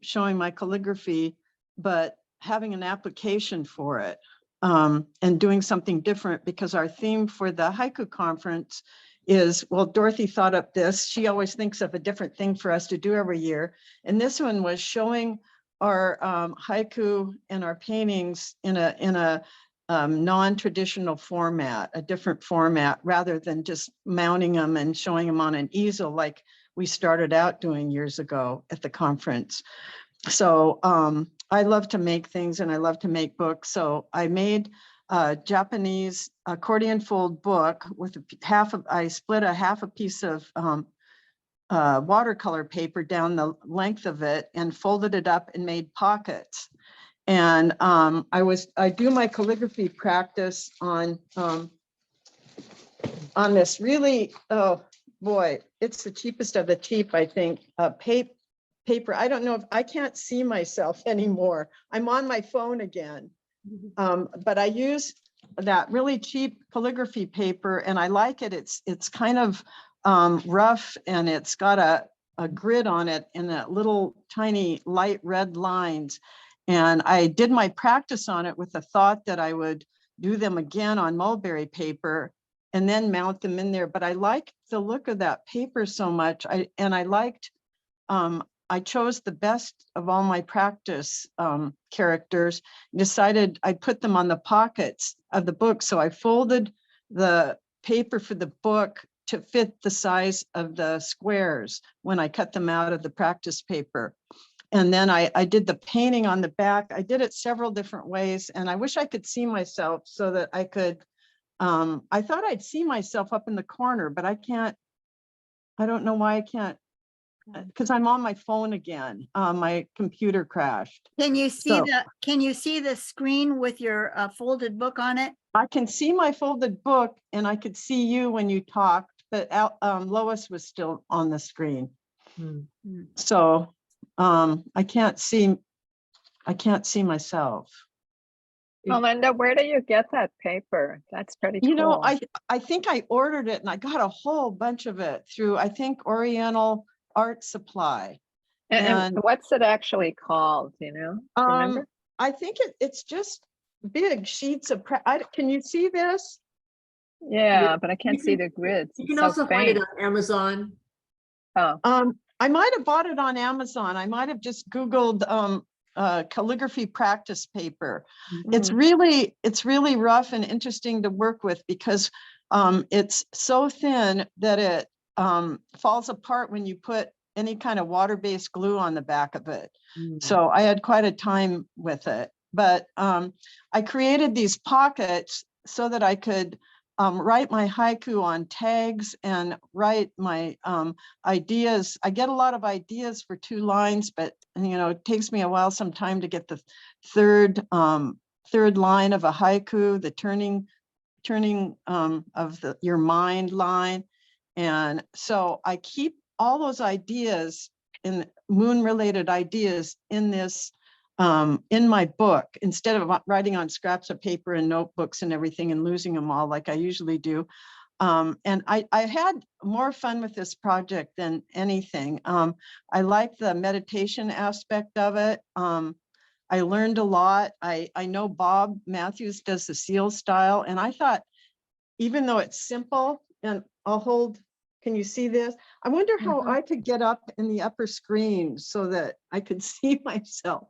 showing my calligraphy, but having an application for it. And doing something different, because our theme for the haiku conference is, well, Dorothy thought up this. She always thinks of a different thing for us to do every year. And this one was showing our haiku and our paintings in a non-traditional format, a different format, rather than just mounting them and showing them on an easel like we started out doing years ago at the conference. So I love to make things and I love to make books. So I made a Japanese accordion fold book with I split half a piece of watercolor paper down the length of it and folded it up and made pockets. And I do my calligraphy practice on this really, oh boy, it's the cheapest of the cheap, I think, paper. I don't know if I can't see myself anymore. I'm on my phone again. But I use that really cheap calligraphy paper and I like it. It's kind of rough and it's got a grid on it and that little tiny light red lines. And I did my practice on it with the thought that I would do them again on mulberry paper and then mount them in there. But I liked the look of that paper so much. I liked I chose the best of all my practice characters, decided I'd put them on the pockets of the book. So I folded the paper for the book to fit the size of the squares when I cut them out of the practice paper. And then I did the painting on the back. I did it several different ways, and I wish I could see myself so that I could, I thought I'd see myself up in the corner, but I can't. I don't know why I can't, because I'm on my phone again. My computer crashed. Can you see So- can you see the screen with your folded book on it? I can see my folded book and I could see you when you talked, but Lois was still on the screen. Hmm. So I can't see myself. Melinda, where do you get that paper? That's pretty cool. You know, I think I ordered it and I got a whole bunch of it through, I think, Oriental Art Supply. And what's it actually called, you know? Do you remember? I think it's just big sheets of, can you see this? Yeah, but I can't You see can- the grids. You It's can so also find it faint. on Amazon. Oh, I might have bought it on Amazon. I might have just Googled calligraphy practice paper. It's really rough and interesting to work with because it's so thin that it falls apart when you put any kind of water-based glue on the back of it. So I had quite a time with it. But I created these pockets so that I could write my haiku on tags and write my ideas. I get a lot of ideas for 2 lines, but it takes me a while sometime to get the third line of a haiku, the turning of your mind line. And so I keep all those ideas in moon related ideas in this in my book, instead of writing on scraps of paper and notebooks and everything and losing them all like I usually do. And I had more fun with this project than anything. I like the meditation aspect of it. I learned a lot. I know Bob Matthews does the seal style, and I thought, even though it's simple, and I'll hold, can you see this? I wonder how I could get up in the upper screen so that I could see myself.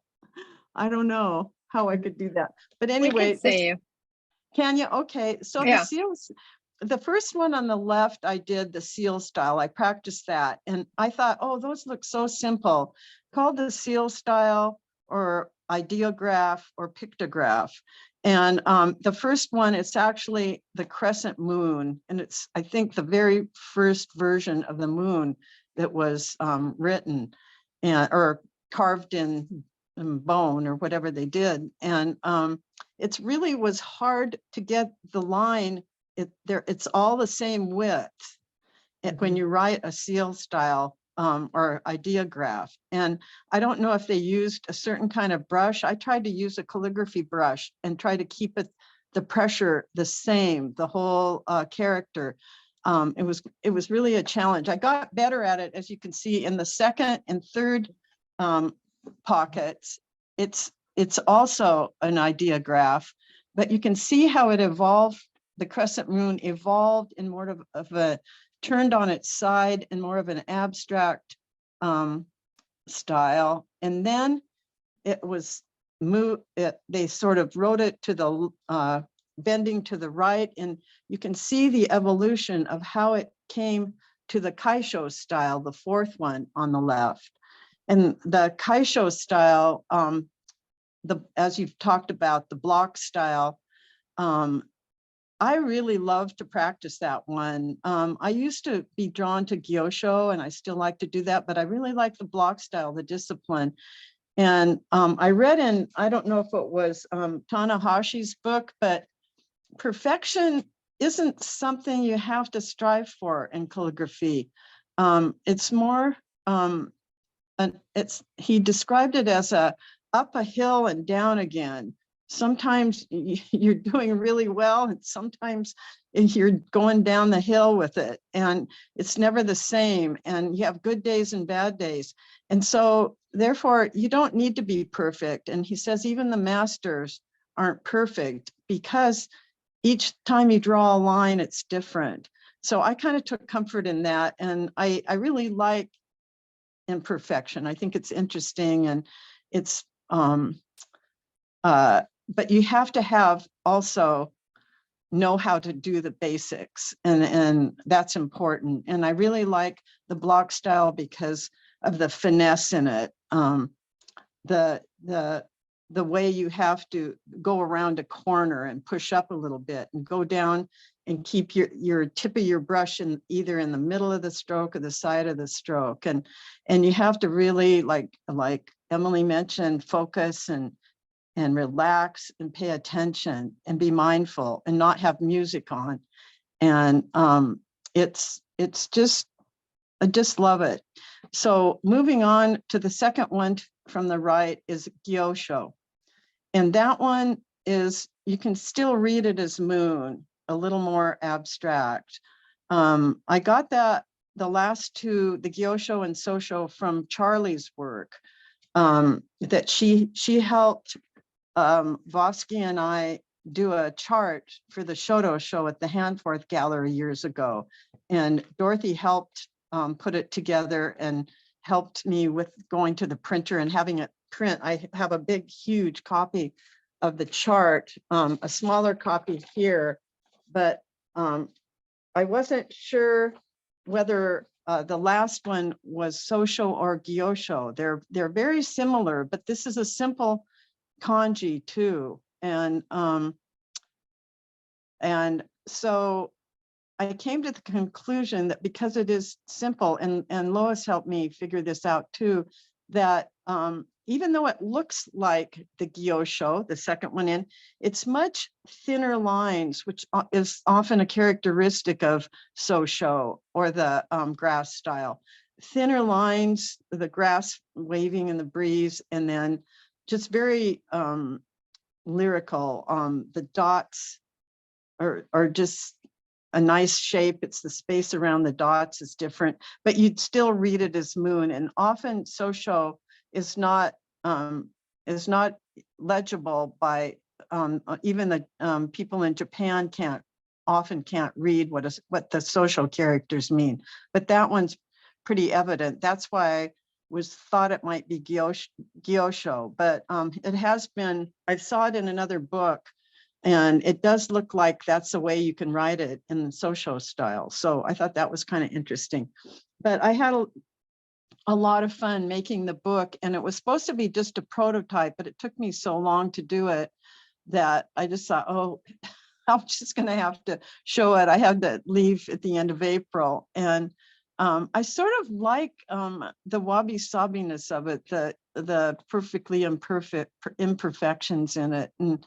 I don't know how I could do that. But we anyway, can see you. can you? Okay, so the Yeah. seals, the first one on the left, I did the seal style. I practiced that. And I thought, oh, those look so simple. Called the seal style or ideograph or pictograph. And the first one, it's actually the crescent moon. And it's, I think, the very first version of the moon that was written or carved in bone or whatever they did. And it's really was hard to get the line. It's all the same width when you write a seal style or ideograph. And I don't know if they used a certain kind of brush. I tried to use a calligraphy brush and try to keep the pressure the same, the whole character. It was really a challenge. I got better at it, as you can see in the second and third pockets. It's also an ideograph, but you can see how it evolved. The crescent moon evolved in more of a turned on its side and more of an abstract style. And then it was they sort of wrote it to the bending to the right, and you can see the evolution of how it came to the Kaisho style, the fourth one on the left. And the Kaisho style, as you've talked about, the block style, I really love to practice that one. I used to be drawn to gyosho, and I still like to do that, but I really like the block style, the discipline. And I read in, I don't know if it was Tanahashi's book, but perfection isn't something you have to strive for in calligraphy. It's more, he described it as up a hill and down again. Sometimes you're doing really well, and sometimes you're going down the hill with it, and it's never the same, and you have good days and bad days. And so therefore you don't need to be perfect. And he says even the masters aren't perfect, because each time you draw a line, it's different. So I kind of took comfort in that. And I really like imperfection. I think it's interesting, and it's but you have to have also know how to do the basics, and that's important. And I really like the block style because of the finesse in it. The way you have to go around a corner and push up a little bit and go down and keep your tip of your brush in either in the middle of the stroke or the side of the stroke. And you have to really, like Emily mentioned, focus and relax and pay attention and be mindful and not have music on. And it's just, I just love it. So moving on to the second one from the right is Gyosho. And that one is, you can still read it as moon, a little more abstract. I got the last two, the Gyosho and Sosho, from Charlie's work, that she helped Vosky and I do a chart for the Shodo show at the Hanforth Gallery years ago. And Dorothy helped put it together and helped me with going to the printer and having it print. I have a big, huge copy of the chart, a smaller copy here, but I wasn't sure whether the last one was Sosho or Gyosho. They're very similar, but this is a simple kanji too. And so I came to the conclusion that because it is simple, and Lois helped me figure this out too, that even though it looks like the Gyosho, the second one in, it's much thinner lines, which is often a characteristic of Sosho or the grass style. Thinner lines, the grass waving in the breeze, and then just very lyrical. The dots are just a nice shape. It's the space around the dots is different, but you'd still read it as moon. And often Sosho is not legible by even the people in Japan often can't read what the social characters mean, but that one's pretty evident. That's why I thought it might be Gyosho, but it has been, I saw it in another book, and it does look like that's the way you can write it in the Sosho style. So I thought that was kind of interesting. But I had a lot of fun making the book, and it was supposed to be just a prototype, but it took me so long to do it that I just thought, oh, I'm just going to have to show it. I had to leave at the end of April. And I sort of like the wabi-sabiness of it, the perfectly imperfect imperfections in it. And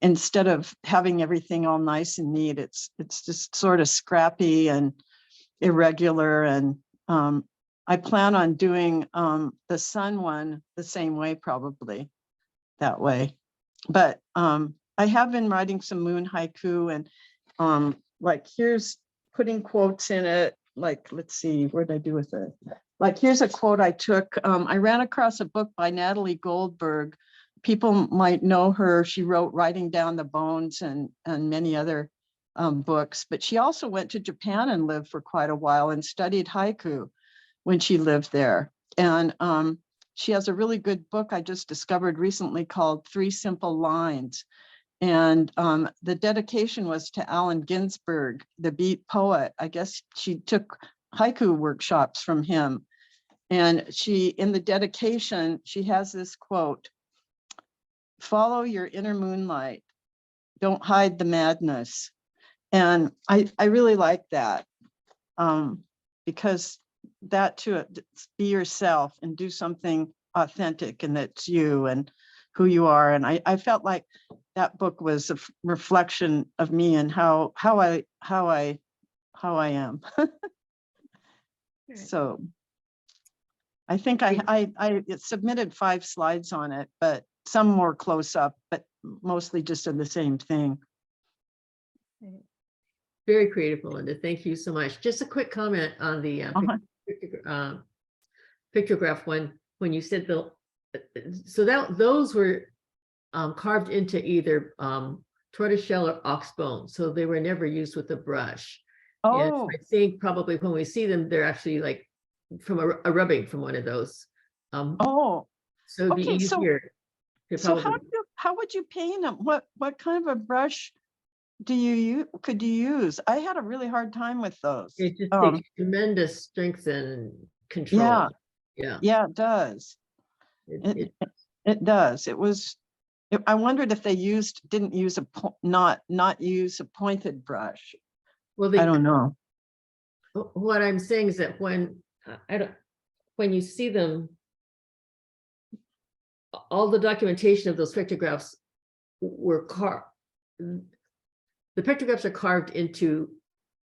instead of having everything all nice and neat, it's just sort of scrappy and irregular. And I plan on doing the sun one the same way, probably that way. But I have been writing some moon haiku, and like here's putting quotes in it. Like, let's see, what did I do with it? Like, here's a quote I took. I ran across a book by Natalie Goldberg. People might know her. She wrote Writing Down the Bones and many other books, but she also went to Japan and lived for quite a while and studied haiku when she lived there. And she has a really good book I just discovered recently called 3 Simple Lines. And the dedication was to Allen Ginsberg, the beat poet. I guess she took haiku workshops from him. And in the dedication, she has this quote: "Follow your inner moonlight. Don't hide the madness." And I really like that because that too, be yourself and do something authentic, and that's you and who you are. And I felt like that book was a reflection of me and how I am. So I think I submitted 5 slides on it, but some more close up, but mostly just of the same thing. Very creative, Melinda. Thank you so much. Just a quick comment on the pictograph one. When you said those were carved into either tortoiseshell or ox bone, so they were never used with a brush. And Oh, I think probably when we see them, they're actually like from a rubbing from one of those. Oh, So it'd be okay, so- easier. to so probably- how would you paint them? What kind of a brush could you use? I had a really hard time with those. It just takes tremendous strength and control. Yeah. Yeah. Yeah, it does. It does. I wondered if they didn't use not use a pointed brush. Well, I don't know. what I'm saying is that when when you see them, all the documentation of those pictographs were carved. The pictographs are carved into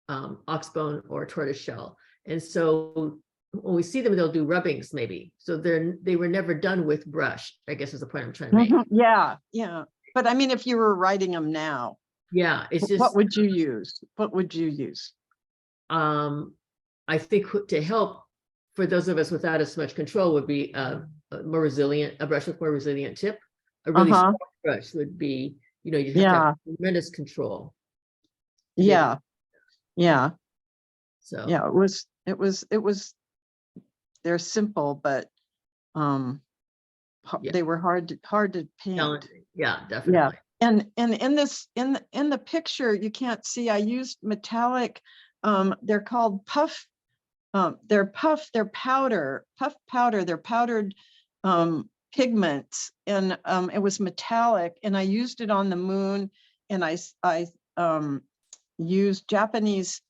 oxbone or tortoise shell, and so when we see them, they'll do rubbings maybe. So they were never done with brush, I guess is the point I'm trying to make. Yeah, yeah. But I mean, if you were writing them now, Yeah, it's just what would you use? What would you use? I think to help for those of us without as much control would be a brush with more resilient tip. A really strong brush would be, you have to have tremendous control. Yeah. Yeah. So Yeah, it was, they're simple, but they were hard to paint. challenging. Yeah, definitely. And in the picture, you can't see, I used metallic, they're called puff, they're powdered pigments, and it was metallic, and I used it on the moon, and I used Japanese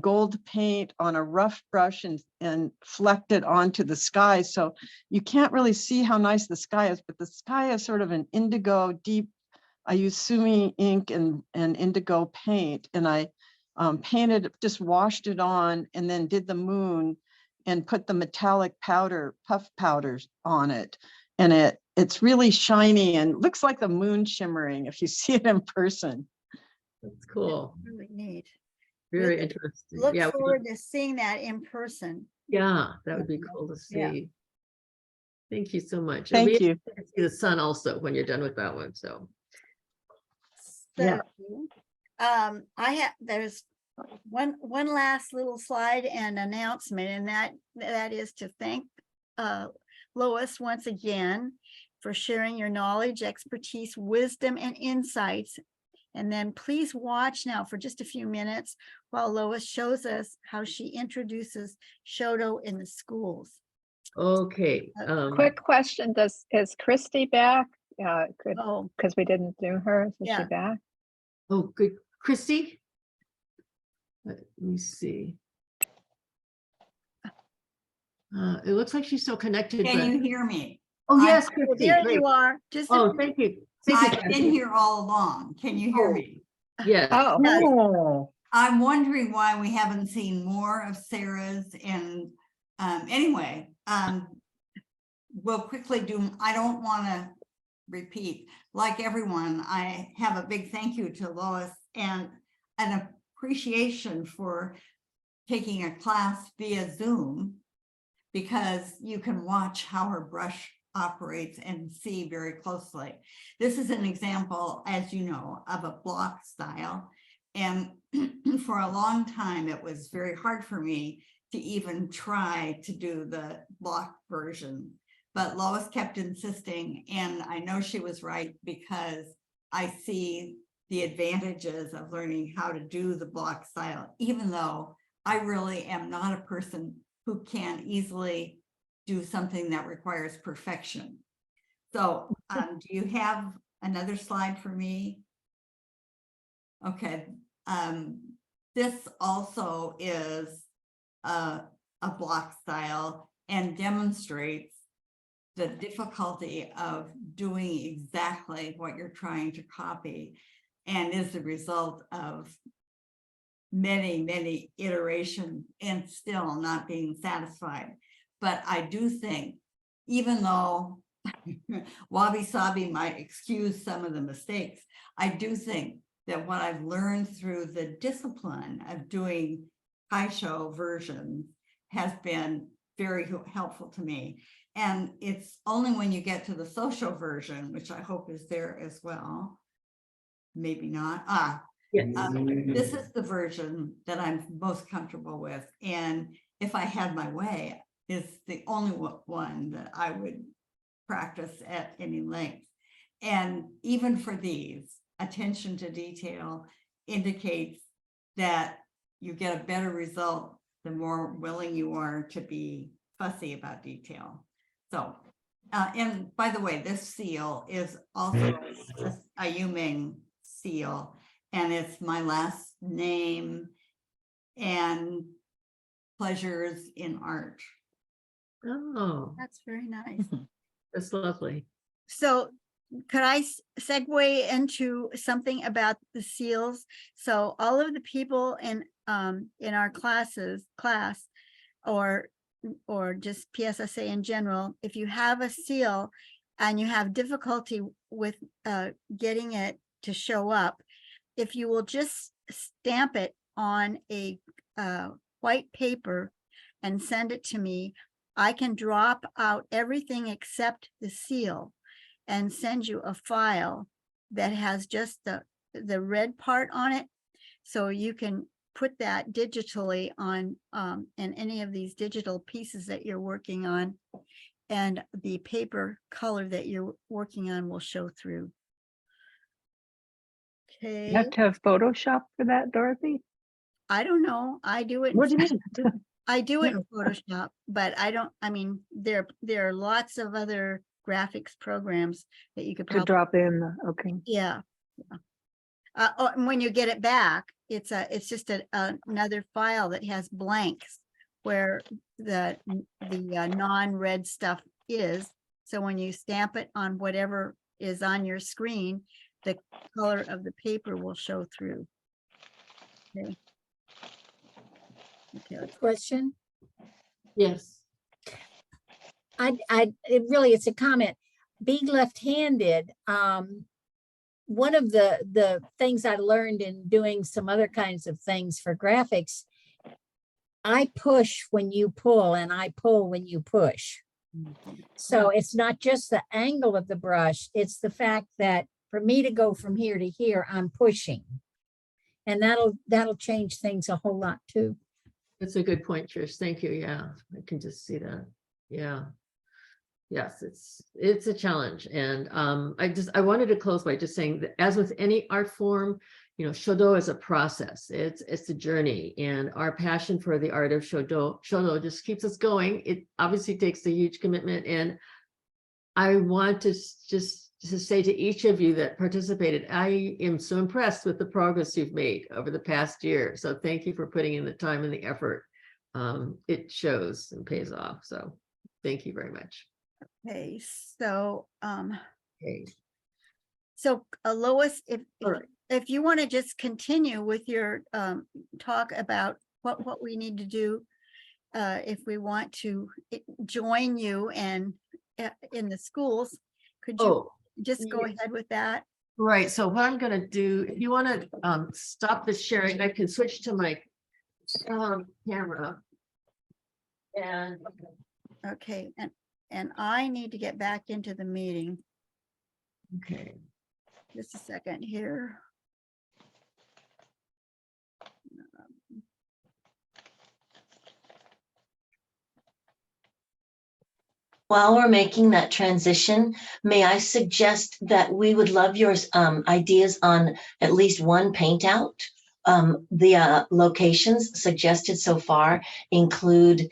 gold paint on a rough brush and flecked it onto the sky. So you can't really see how nice the sky is, but the sky is sort of an indigo deep. I used Sumi ink and indigo paint, and I just washed it on, and then did the moon and put the metallic puff powders on it. And it's really shiny and looks like the moon shimmering if you see it in person. That's cool. Really neat. Very Really interesting. Look Yeah, forward to seeing that in person. yeah, that would be cool to see. Yeah. Thank you so much. Thank It'll be you. interesting to see the sun also when you're done with that one. So So, Yeah. there's one last little slide and announcement, and that is to thank Lois once again for sharing your knowledge, expertise, wisdom, and insights. And then please watch now for just a few minutes while Lois shows us how she introduces Shodo in the schools. okay. Quick question, is Christy back? Oh, Because we didn't do her, is Yeah. she back? Oh, good. Christy? Let me see. It looks like she's still connected. Can but... you hear me? Oh, yes, well, Christy. there Great. you are. Just Oh, thank you. Thank you, I've been Kathy. here all along. Can you hear me? Yes. Oh, Oh, I'm wondering why we haven't seen more of Sarah's, and anyway, we'll quickly I don't want to repeat, like everyone, I have a big thank you to Lois and an appreciation for taking a class via Zoom, because you can watch how her brush operates and see very closely. This is an example, as you know, of a block style. And for a long time, it was very hard for me to even try to do the block version. But Lois kept insisting, and I know she was right, because I see the advantages of learning how to do the block style, even though I really am not a person who can easily do something that requires perfection. So do you have another slide for me? Okay. This also is a block style and demonstrates the difficulty of doing exactly what you're trying to copy, and is the result of many iterations and still not being satisfied. But I do think, even though Wabi Sabi might excuse some of the mistakes, I do think that what I've learned through the discipline of doing Kaisho versions has been very helpful to me. And it's only when you get to the social version, which I hope is there as well, maybe not. Yes. This is the version that I'm most comfortable with. And if I had my way, is the only one that I would practice at any length. And even for these, attention to detail indicates that you get a better result the more willing you are to be fussy about detail. So, and by the way, this seal is also a Yuming seal, and it's my last name and pleasures in art. Oh, That's very nice. that's lovely. So could I segue into something about the seals? So all of the people in our class or just PSSA in general, if you have a seal and you have difficulty with getting it to show up, if you will just stamp it on a white paper and send it to me, I can drop out everything except the seal and send you a file that has just the red part on it. So you can put that digitally on in any of these digital pieces that you're working on, and the paper color that you're working on will show through. You Okay, have to have Photoshop for that, Dorothy? I don't know. I do it. What do you mean? I do it in Photoshop, but I mean, there are lots of other graphics programs that you could To probably, drop in, okay. yeah. And when you get it back, it's just another file that has blanks where the non-red stuff is. So when you stamp it on whatever is on your screen, the color of the paper will show through. Okay. Okay, let's Question. Yes. It's a comment. Being left-handed, one of the things I learned in doing some other kinds of things for graphics, I push when you pull and I pull when you push. So it's not just the angle of the brush, it's the fact that for me to go from here to here, I'm pushing. And that'll change things a whole lot too. That's a good point, Trish. Thank you. Yeah, I can just see that. Yeah. Yes, it's a challenge. And I wanted to close by just saying that as with any art form, you know, Shodo is a process. It's a journey, and our passion for the art of Shodo just keeps us going. It obviously takes a huge commitment, and I want to just say to each of you that participated, I am so impressed with the progress you've made over the past year. So thank you for putting in the time and the effort. It shows and pays off. So thank you very much. Okay, so Okay. so Lois, All right. if you want to just continue with your talk about what we need to do if we want to join you and in the schools, could you just go ahead with that? Right. So what I'm going to do, if you want to stop the sharing, I can switch to my camera. And Okay, and I need to get back into the meeting. okay. Just a second here. While we're making that transition, may I suggest that we would love your ideas on at least one paint out? The locations suggested so far include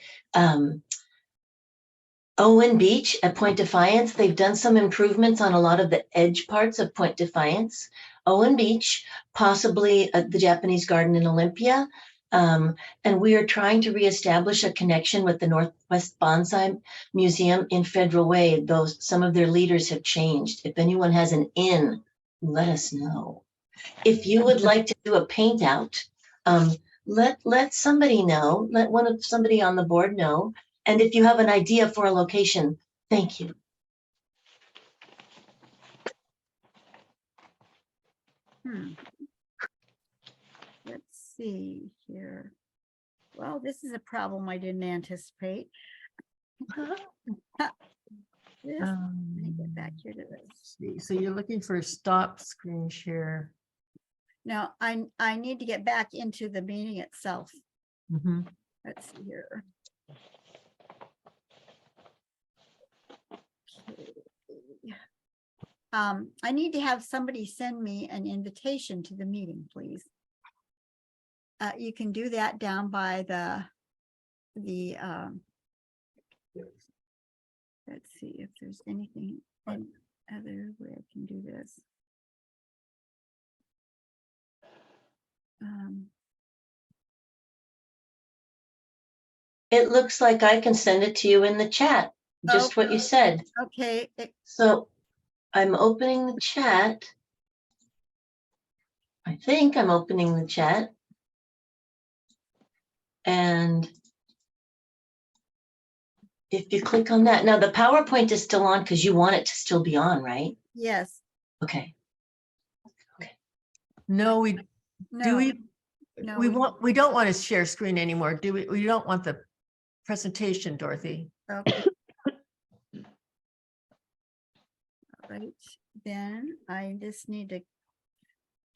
Owen Beach at Point Defiance. They've done some improvements on a lot of the edge parts of Point Defiance. Owen Beach, possibly the Japanese Garden in Olympia. And we are trying to reestablish a connection with the Northwest Bonsai Museum in Federal Way, though some of their leaders have changed. If anyone has an in, let us know. If you would like to do a paint out, let somebody know, let somebody on the board know. And if you have an idea for a location, thank you. Let's see here. Well, this is a problem I didn't anticipate. Let me get back here to this. See, so you're looking for a stop screen share. Now, I need to get back into the meeting itself. Mhm. Let's see here. Okay. I need to have somebody send me an invitation to the meeting, please. You can do that down by the let's see if there's anything other way I can do this. It looks like I can send it to you in the chat, just what you said. Okay, So I'm opening the chat. I think I'm opening the chat. And if you click on that, now the PowerPoint is still on because you want it to still be on, right? yes. Okay. No, we, do No, we, no, we don't want to share screen anymore, do we? We don't want the presentation, Dorothy. okay. All right, then I just need to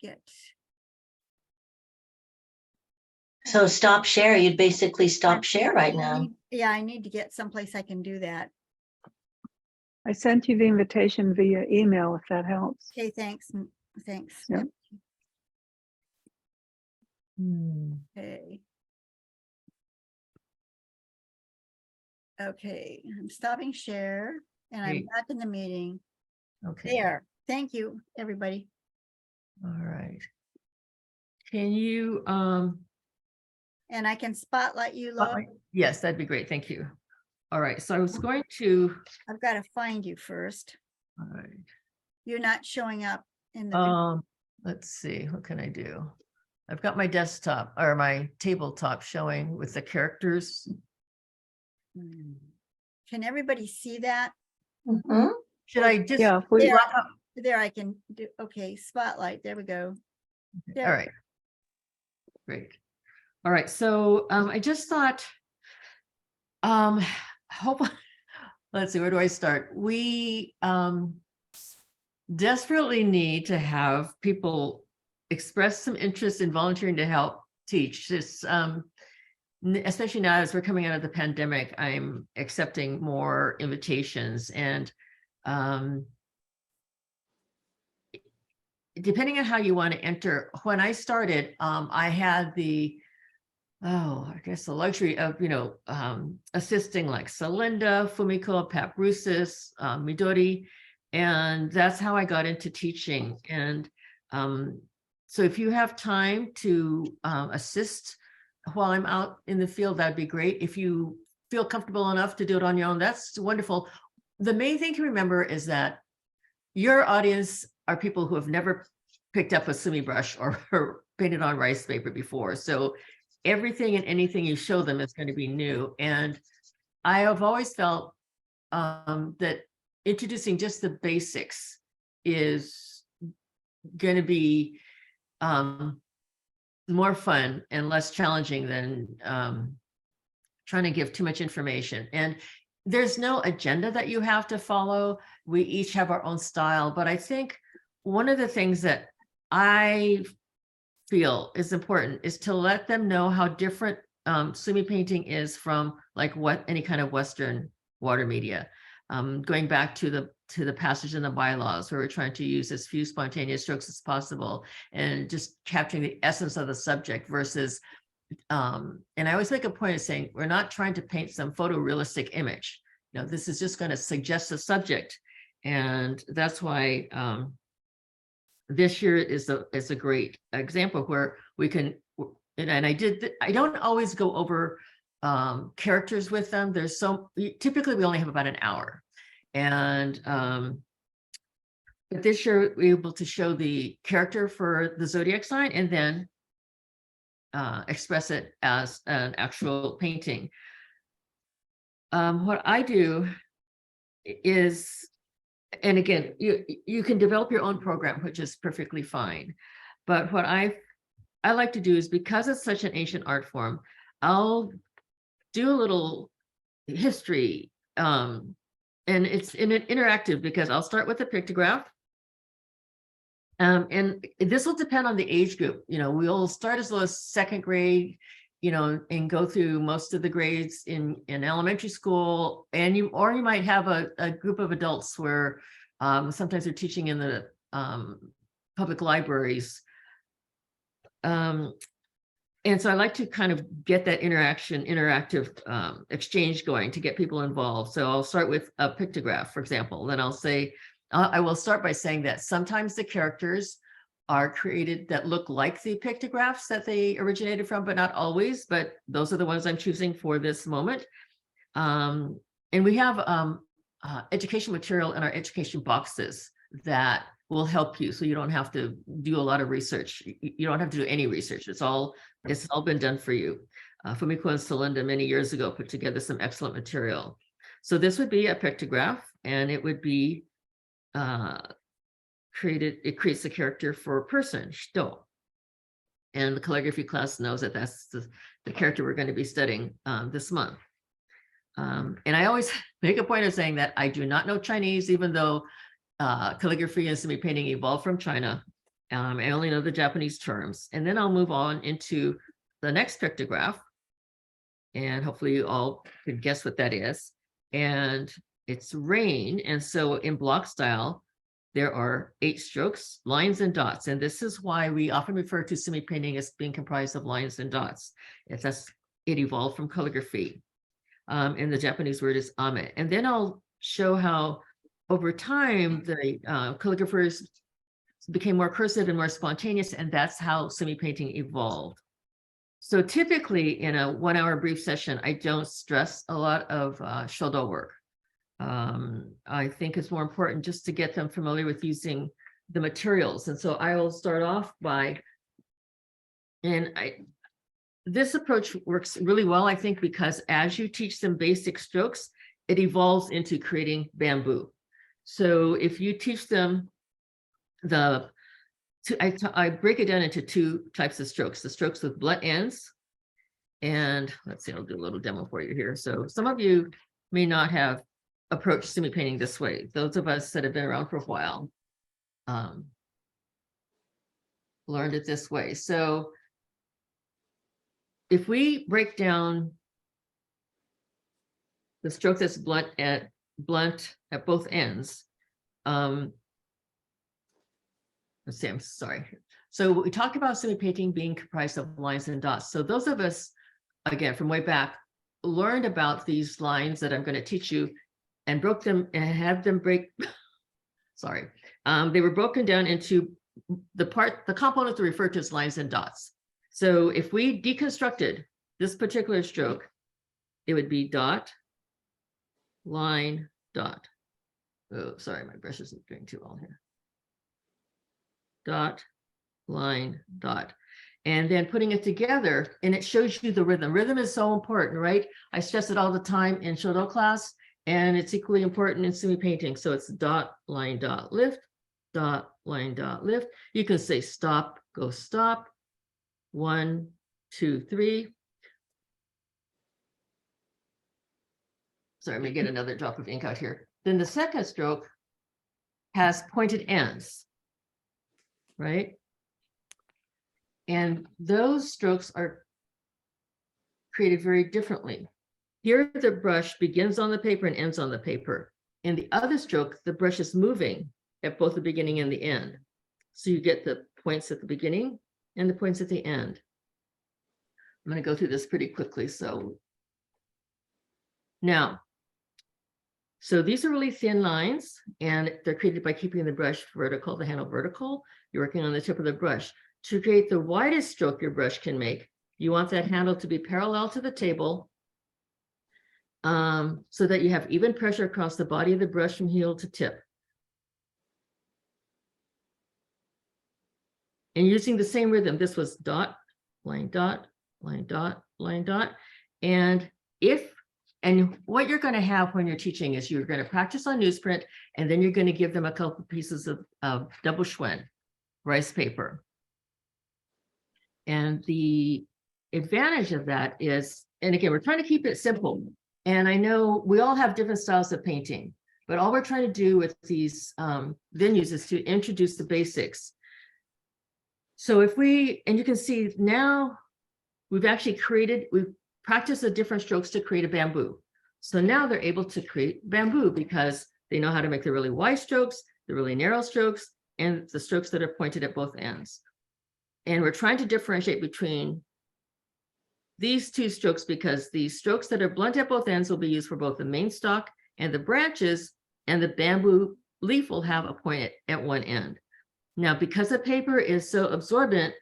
get. So stop share. You'd basically stop share right now. Yeah, I need to get someplace I can do that. I sent you the invitation via email, if that helps. Okay, thanks. Thanks. Yep. Okay. Okay, I'm stopping share and I'm Great. back in the meeting. Okay. There. Thank you, everybody. All right. Can you, And I can spotlight you, Lois. yes, that'd be great. Thank you. All right. So I was going to, I've got to find you first. all right. You're not showing up in the. Let's see, what can I do? I've got my desktop or my tabletop showing with the characters. Can everybody see that? Mhm. Should I just? Yeah, we, There, wrap up? there I can do. Okay, spotlight. There we go. All right. Great. All right. So I just thought, hope, let's see, where do I start? We desperately need to have people express some interest in volunteering to help teach this, especially now as we're coming out of the pandemic. I'm accepting more invitations, and depending on how you want to enter. When I started, I had the I guess the luxury of, assisting like Celinda, Fumiko, Pat Brusis, Midori, and that's how I got into teaching. And so if you have time to assist while I'm out in the field, that'd be great. If you feel comfortable enough to do it on your own, that's wonderful. The main thing to remember is that your audience are people who have never picked up a Sumi brush or painted on rice paper before. So everything and anything you show them is going to be new. And I have always felt that introducing just the basics is going to be more fun and less challenging than trying to give too much information. And there's no agenda that you have to follow. We each have our own style. But I think one of the things that I feel is important is to let them know how different Sumi painting is from like any kind of Western water media. Going back to the passage in the bylaws where we're trying to use as few spontaneous strokes as possible and just capturing the essence of the subject versus, and I always make a point of saying, we're not trying to paint some photorealistic image. This is just going to suggest the subject. And that's why this year is a great example where we can, and I don't always go over characters with them. Typically we only have about an hour. And but this year we're able to show the character for the zodiac sign and then express it as an actual painting. What I do is, and again, you can develop your own program, which is perfectly fine. But what I like to do is, because it's such an ancient art form, I'll do a little history. And it's interactive because I'll start with a pictograph. And this will depend on the age group. We'll start as low as second grade, you know, and go through most of the grades in elementary school, and you might have a group of adults where sometimes they're teaching in the public libraries. And so I like to kind of get that interactive exchange going to get people involved. So I'll start with a pictograph, for example. Then I'll say, I will start by saying that sometimes the characters are created that look like the pictographs that they originated from, but not always, but those are the ones I'm choosing for this moment. And we have education material in our education boxes that will help you, so you don't have to do a lot of research. You don't have to do any research. It's all been done for you. Fumiko and Celinda many years ago put together some excellent material. So this would be a pictograph, and it would be it creates a character for a person, Shodo. And the calligraphy class knows that that's the character we're going to be studying this month. And I always make a point of saying that I do not know Chinese, even though calligraphy and Sumi painting evolved from China. I only know the Japanese terms. And then I'll move on into the next pictograph. And hopefully you all can guess what that is. And it's rain. And so in block style, there are 8 strokes, lines, and dots. And this is why we often refer to Sumi painting as being comprised of lines and dots. It evolved from calligraphy. And the Japanese word is ame. And then I'll show how over time, the calligraphers became more cursive and more spontaneous, and that's how Sumi painting evolved. So typically in a 1-hour brief session, I don't stress a lot of Shodo work. I think it's more important just to get them familiar with using the materials. And so I will start off by, this approach works really well, I think, because as you teach them basic strokes, it evolves into creating bamboo. So if you teach them I break it down into 2 types of strokes, the strokes with blunt ends. And let's see, I'll do a little demo for you here. So some of you may not have approached Sumi painting this way. Those of us that have been around for a while learned it this way. So if we break down the stroke that's blunt at both ends, let's see, I'm sorry. So we talked about Sumi painting being comprised of lines and dots. So those of us, again, from way back, learned about these lines that I'm going to teach you and broke them and had them break, sorry. They were broken down into the components referred to as lines and dots. So if we deconstructed this particular stroke, it would be dot, line, dot. Oh, sorry, my brush isn't doing too well here. Dot, line, dot. And then putting it together, and it shows you the rhythm. Rhythm is so important, right? I stress it all the time in Shodo class, and it's equally important in Sumi painting. So it's dot, line, dot, lift, dot, line, dot, lift. You can say stop, go stop. 1, 2, 3. Sorry, let me get another drop of ink out here. Then the second stroke has pointed ends, right? And those strokes are created very differently. Here, the brush begins on the paper and ends on the paper. In the other stroke, the brush is moving at both the beginning and the end. So you get the points at the beginning and the points at the end. I'm going to go through this pretty quickly. So now, so these are really thin lines, and they're created by keeping the brush vertical, the handle vertical. You're working on the tip of the brush. To create the widest stroke your brush can make, you want that handle to be parallel to the table, so that you have even pressure across the body of the brush from heel to tip. And using the same rhythm, this was dot, line, dot, line, dot, line, dot. And what you're going to have when you're teaching is you're going to practice on newsprint, and then you're going to give them a couple pieces of double schwen, rice paper. And the advantage of that is, and again, we're trying to keep it simple. And I know we all have different styles of painting, but all we're trying to do with these venues is to introduce the basics. So if and you can see now, we've practiced the different strokes to create a bamboo. So now they're able to create bamboo because they know how to make the really wide strokes, the really narrow strokes, and the strokes that are pointed at both ends. And we're trying to differentiate between these two strokes because the strokes that are blunt at both ends will be used for both the main stalk and the branches, and the bamboo leaf will have a point at one end. Now, because the paper is so absorbent,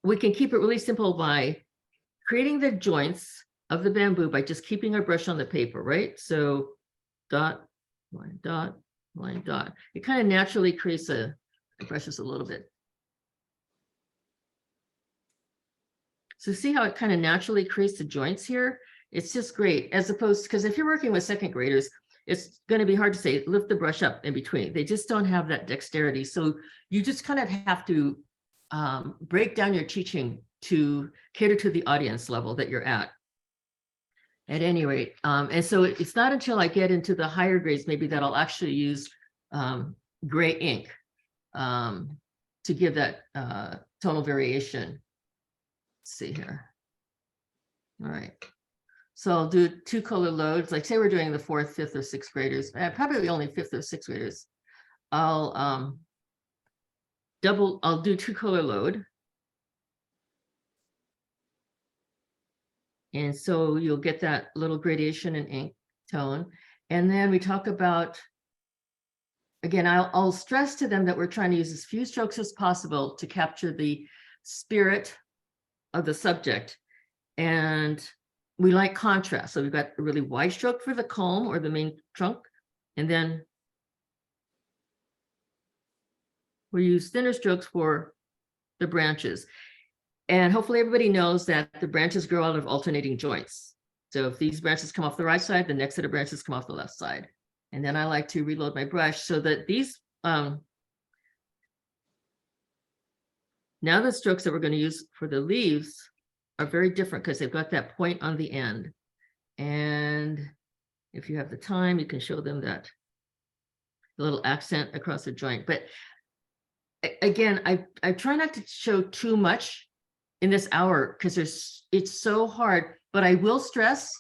we can keep it really simple by creating the joints of the bamboo by just keeping our brush on the paper, right? So dot, line, dot, line, dot. It kind of naturally creates the brushes a little bit. So see how it kind of naturally creates the joints here? It's just great, as opposed, because if you're working with second graders, it's going to be hard to say, lift the brush up in between. They just don't have that dexterity. So you just kind of have to break down your teaching to cater to the audience level that you're at any rate. And so it's not until I get into the higher grades, maybe that I'll actually use gray ink to give that tonal variation. Let's see here. All right. So I'll do 2 color loads. Like say we're doing the 4th, 5th, or 6th graders, probably only 5th or 6th graders. I'll do 2 color load. And so you'll get that little gradation in ink tone. And then we talk about, again, I'll stress to them that we're trying to use as few strokes as possible to capture the spirit of the subject. And we like contrast. So we've got a really wide stroke for the comb or the main trunk. And then we use thinner strokes for the branches. And hopefully everybody knows that the branches grow out of alternating joints. So if these branches come off the right side, the next set of branches come off the left side. And then I like to reload my brush so that these, now the strokes that we're going to use for the leaves are very different because they've got that point on the end. And if you have the time, you can show them that little accent across the joint. But again, I try not to show too much in this hour because it's so hard, but I will stress,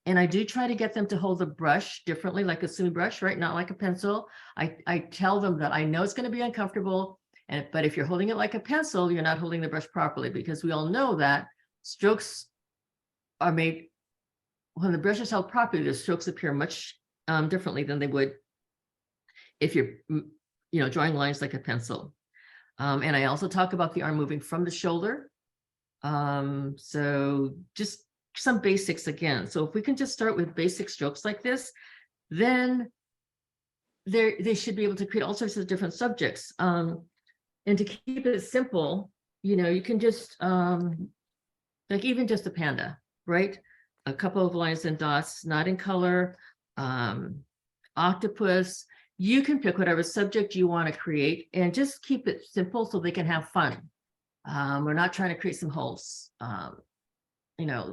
and I do try to get them to hold the brush differently, like a Sumi brush, right? Not like a pencil. I tell them that I know it's going to be uncomfortable, but if you're holding it like a pencil, you're not holding the brush properly, because we all know that strokes are made, when the brush is held properly, the strokes appear much differently than they would if you're drawing lines like a pencil. And I also talk about the arm moving from the shoulder. So just some basics again. So if we can just start with basic strokes like this, then they should be able to create all sorts of different subjects. And to keep it simple, you can just like even just a panda, right? A couple of lines and dots, not in color, octopus. You can pick whatever subject you want to create and just keep it simple so they can have fun. We're not trying to create some whole,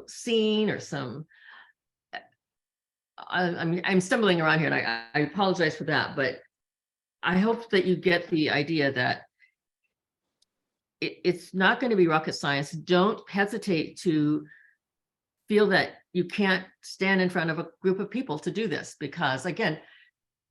scene or some, I'm stumbling around here and I apologize for that, but I hope that you get the idea that it's not going to be rocket science. Don't hesitate to feel that you can't stand in front of a group of people to do this, because again,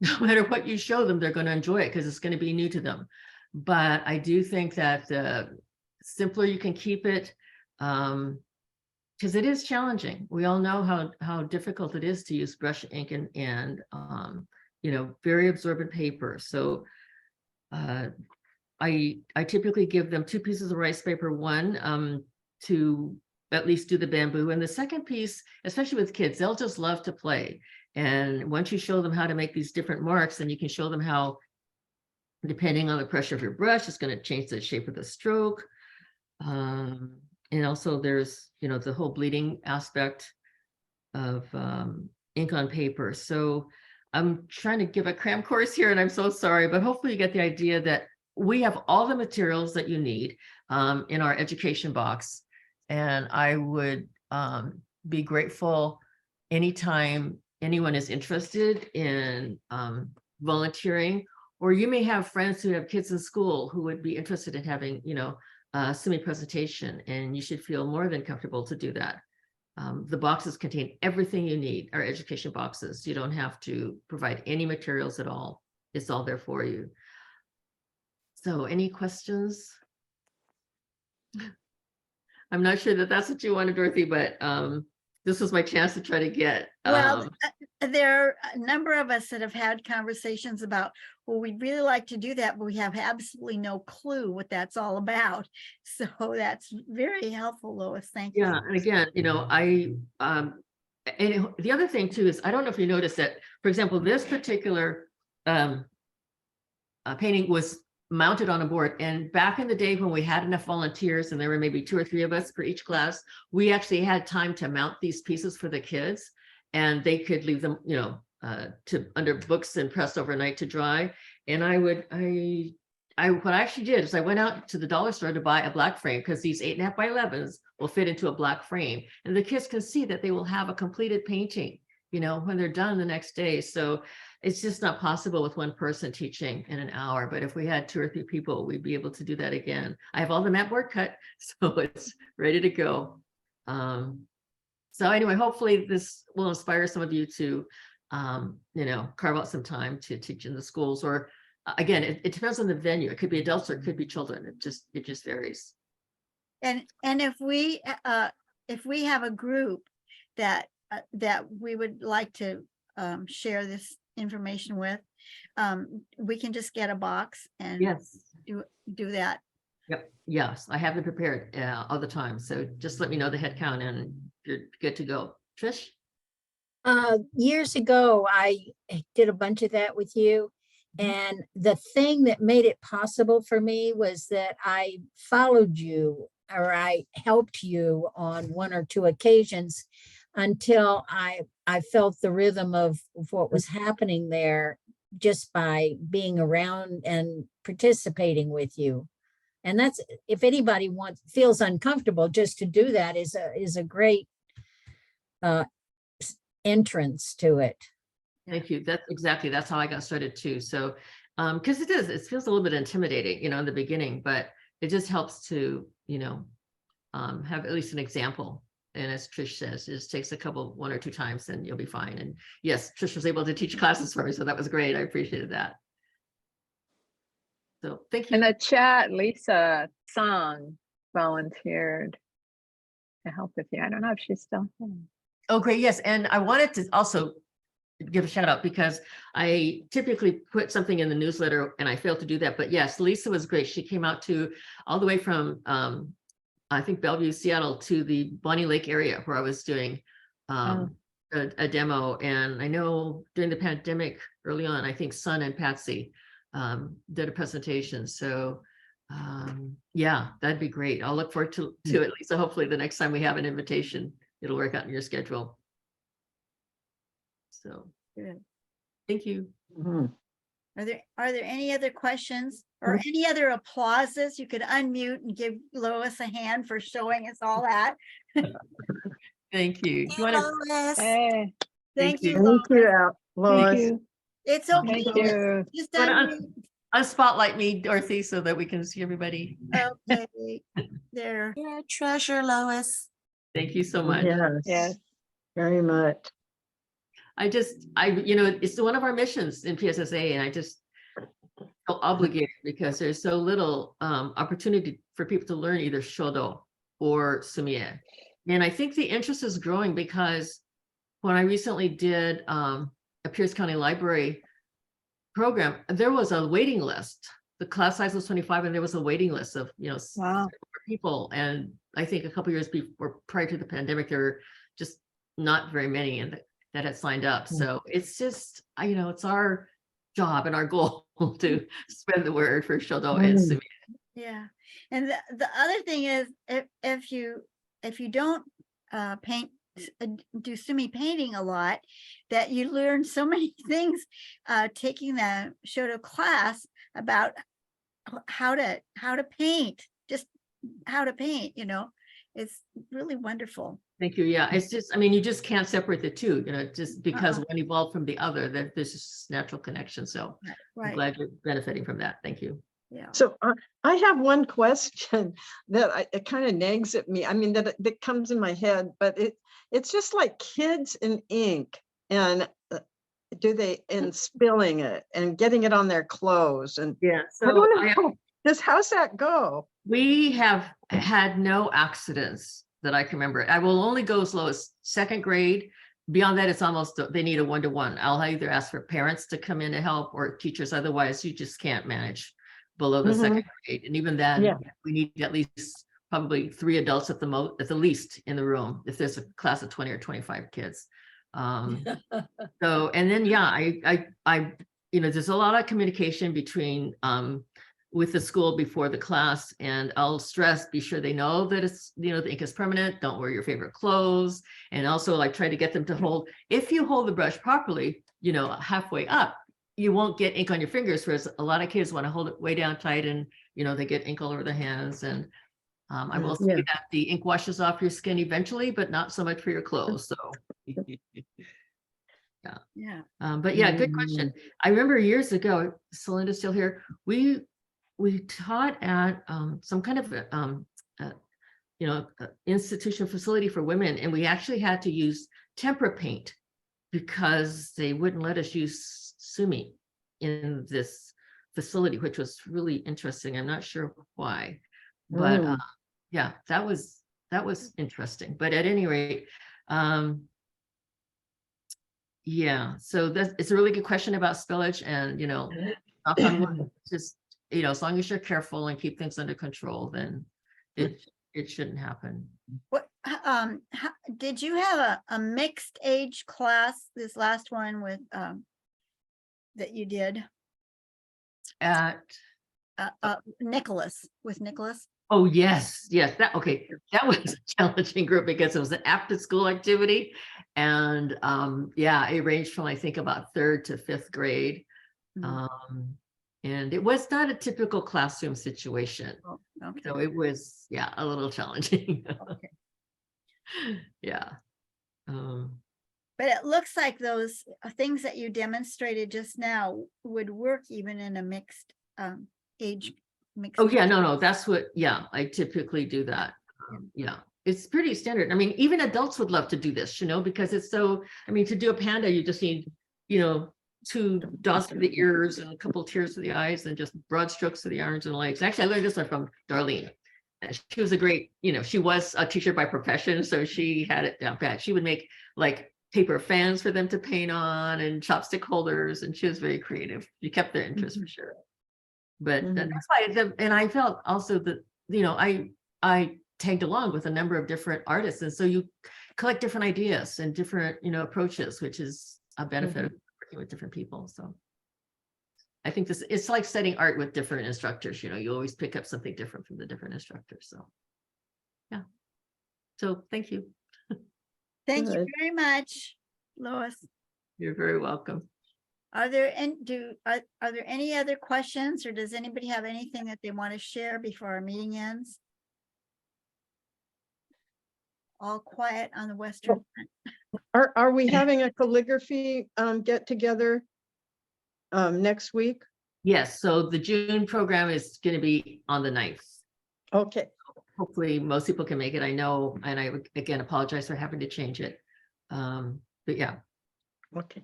no matter what you show them, they're going to enjoy it because it's going to be new to them. But I do think that the simpler you can keep it, because it is challenging. We all know how difficult it is to use brush ink and very absorbent paper. So I typically give them 2 pieces of rice paper, one to at least do the bamboo, and the second piece, especially with kids, they'll just love to play. And once you show them how to make these different marks, then you can show them how, depending on the pressure of your brush, it's going to change the shape of the stroke. And also there's, the whole bleeding aspect of ink on paper. So I'm trying to give a cram course here and I'm so sorry, but hopefully you get the idea that we have all the materials that you need in our education box. And I would be grateful anytime anyone is interested in volunteering, or you may have friends who have kids in school who would be interested in having, Sumi presentation, and you should feel more than comfortable to do that. The boxes contain everything you need, our education boxes. You don't have to provide any materials at all. It's all there for you. So any questions? I'm not sure that that's what you wanted, Dorothy, but this was my chance to try to get. Well, there are a number of us that have had conversations about, well, we'd really like to do that, but we have absolutely no clue what that's all about. So that's very helpful, Lois. Thank you. Yeah, and again, you know, and the other thing too is, I don't know if you noticed that, for example, this particular painting was mounted on a board. And back in the day when we had enough volunteers and there were maybe 2 or 3 of us for each class, we actually had time to mount these pieces for the kids, and they could leave them, you know, to under books and press overnight to dry. And what I actually did is I went out to the dollar store to buy a black frame, because these 8.5 by 11s will fit into a black frame, and the kids can see that they will have a completed painting, you know, when they're done the next day. So it's just not possible with one person teaching in an hour, but if we had 2 or 3 people, we'd be able to do that again. I have all the mat board cut, so it's ready to go. So anyway, hopefully this will inspire some of you to, you know, carve out some time to teach in the schools, or again, it depends on the venue. It could be adults or it could be children. It just varies. And if we have a group that we would like to share this information with, we can just get a box and Yes. do that. Yep. Yes, I have them prepared all the time. So just let me know the head count and you're good to go. Trish? Years ago, I did a bunch of that with you. And the thing that made it possible for me was that I followed you, or I helped you on 1 or 2 occasions until I felt the rhythm of what was happening there just by being around and participating with you. And that's, if anybody feels uncomfortable, just to do that is a great entrance to it. Thank you. That's how I got started too. So, because it feels a little bit intimidating, you know, in the beginning, but it just helps to, you know, have at least an example. And as Trish says, it just takes 1 or 2 times and you'll be fine. And yes, Trish was able to teach classes for me, so that was great. I appreciated that. So thank you. In the chat, Lisa Song volunteered to help with you. I don't know if she's still here. Oh, great. Yes. And I wanted to also give a shout out, because I typically put something in the newsletter and I failed to do that. But yes, Lisa was great. She came out all the way from, I think, Bellevue, Seattle, to the Bonnie Lake area where I was doing a demo. And I know during the pandemic early on, I think Sun and Patsy did a presentation. So yeah, that'd be great. I'll look forward to it, Lisa. Hopefully the next time we have an invitation, it'll work out in your schedule. So Good. Thank you. Are there any other questions or any other applauses? You could unmute and give Lois a hand for showing us all that. Thank you. Do you want to? Hey, Thank you, Thank Lois. you, Lois. Thank you. It's okay. thank you. Just Wanna unmute. Spotlight me, Dorothy, so that we can see everybody. Okay, there. You're a treasure, Lois. Thank you so much. Yes. Very much. You know, it's one of our missions in PSSA, and I just feel obligated because there's so little opportunity for people to learn either Shodo or Sumi. And I think the interest is growing, because when I recently did a Pierce County Library program, there was a waiting list. The class size was 25 and there was a waiting list of, you know, Wow. people. And I think a couple years prior to the pandemic, there were just not very many that had signed up. So it's just, you know, it's our job and our goal to spread the word for Shodo and Sumi. Yeah, and the other thing is, if you don't do Sumi painting a lot, that you learn so many things taking the Shodo class about how to paint, just how to paint, you know. It's really wonderful. Thank you. Yeah, it's just, I mean, you just can't separate the two, you know, just because one evolved from the other, that there's this natural connection. So I'm Right. glad you're benefiting from that. Thank you. Yeah. So I have one question that it kind of nags at me. I mean, that comes in my head, but it's just like kids and ink and and spilling it and getting it on their clothes. And Yeah, I so don't know, how's that go? we have had no accidents that I can remember. I will only go as low as second grade. Beyond that, it's almost, they need a one-to-one. I'll either ask for parents to come in to help or teachers. Otherwise, you just can't manage below the second grade. And even then, Yeah. we need at least probably 3 adults at the least in the room, if there's a class of 20 or 25 kids. So, and then, yeah, I, there's a lot of communication between, with the school before the class, and I'll stress, be sure they know that it's, the ink is permanent, don't wear your favorite clothes. And also like try to get them to hold, if you hold the brush properly, halfway up, you won't get ink on your fingers, whereas a lot of kids want to hold it way down tight and, they get ink all over their hands. And I will say that the ink washes off your skin eventually, but not so much for your clothes, so. Yeah. But yeah, good question. I remember years ago, Celinda's still here, we taught at some kind of institution facility for women, and we actually had to use tempera paint because they wouldn't let us use Sumi in this facility, which was really interesting. I'm not sure why, but yeah, that was interesting. But at any rate, yeah, so it's a really good question about spillage, and knock on wood, just as long as you're careful and keep things under control, then it shouldn't happen. What, did you have a mixed age class, this last one with, that you did? At Nicholas? oh yes, that was a challenging group because it was an after school activity, and yeah, it ranged from I think about 3rd to 5th grade. And it was not a typical classroom situation. Oh, okay. So it was, a little challenging. Okay. Yeah. But it looks like those things that you demonstrated just now would work even in a mixed age. Oh yeah, no, that's what, I typically do that. Yeah, it's pretty standard. I mean, even adults would love to do this, because it's so, I mean, to do a panda, you just need, 2 dots for the ears and a couple of tears for the eyes and just broad strokes for the arms and legs. Actually, I learned this one from Darlene. And she was a great, she was a teacher by profession, so she had it down pat. She would make like paper fans for them to paint on and chopstick holders, and she was very creative. She kept their interest for sure. But that's why, and I felt also that, I tagged along with a number of different artists, and so you collect different ideas and different, approaches, which is a benefit of working with different people. So I think it's like studying art with different instructors. You always pick up something different from the different instructors. So yeah. So thank you. Thank you very much, Lois. You're very welcome. Are there any other questions, or does anybody have anything that they want to share before our meeting ends? All quiet on the Western Front. Are we having a calligraphy get together next week? Yes, so the June program is going to be on the 9th. Okay. Hopefully most people can make it. I know, and I would again apologize for having to change it. But yeah. Okay.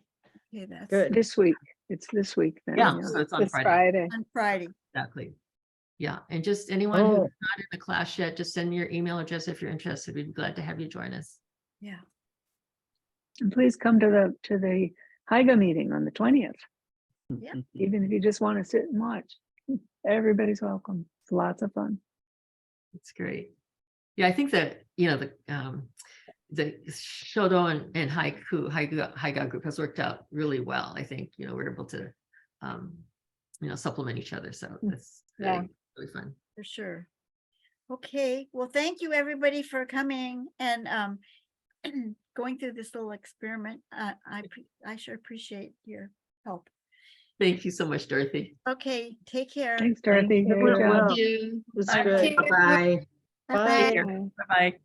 Okay, that's Good. This week. It's this week then. Yeah, so it's on This Friday. Friday. on Friday. Exactly. Yeah, and just anyone who's not in the class yet, just send me your email address if you're interested. We'd be glad to have you join us. Yeah. And please come to the Haiga meeting on the 20th. Yeah. Even if you just want to sit and watch. Everybody's welcome. It's lots of fun. It's great. Yeah, I think that, the Shodo and Haiga group has worked out really well. I think, we're able to, supplement each other. So it's really fun. For sure. Okay, well, thank you everybody for coming and going through this little experiment. I sure appreciate your help. Thank you so much, Dorothy. Okay, take care. Thanks, Dorothy. Thank Good job. you. That's Bye. good. Bye. Bye-bye. Bye-bye.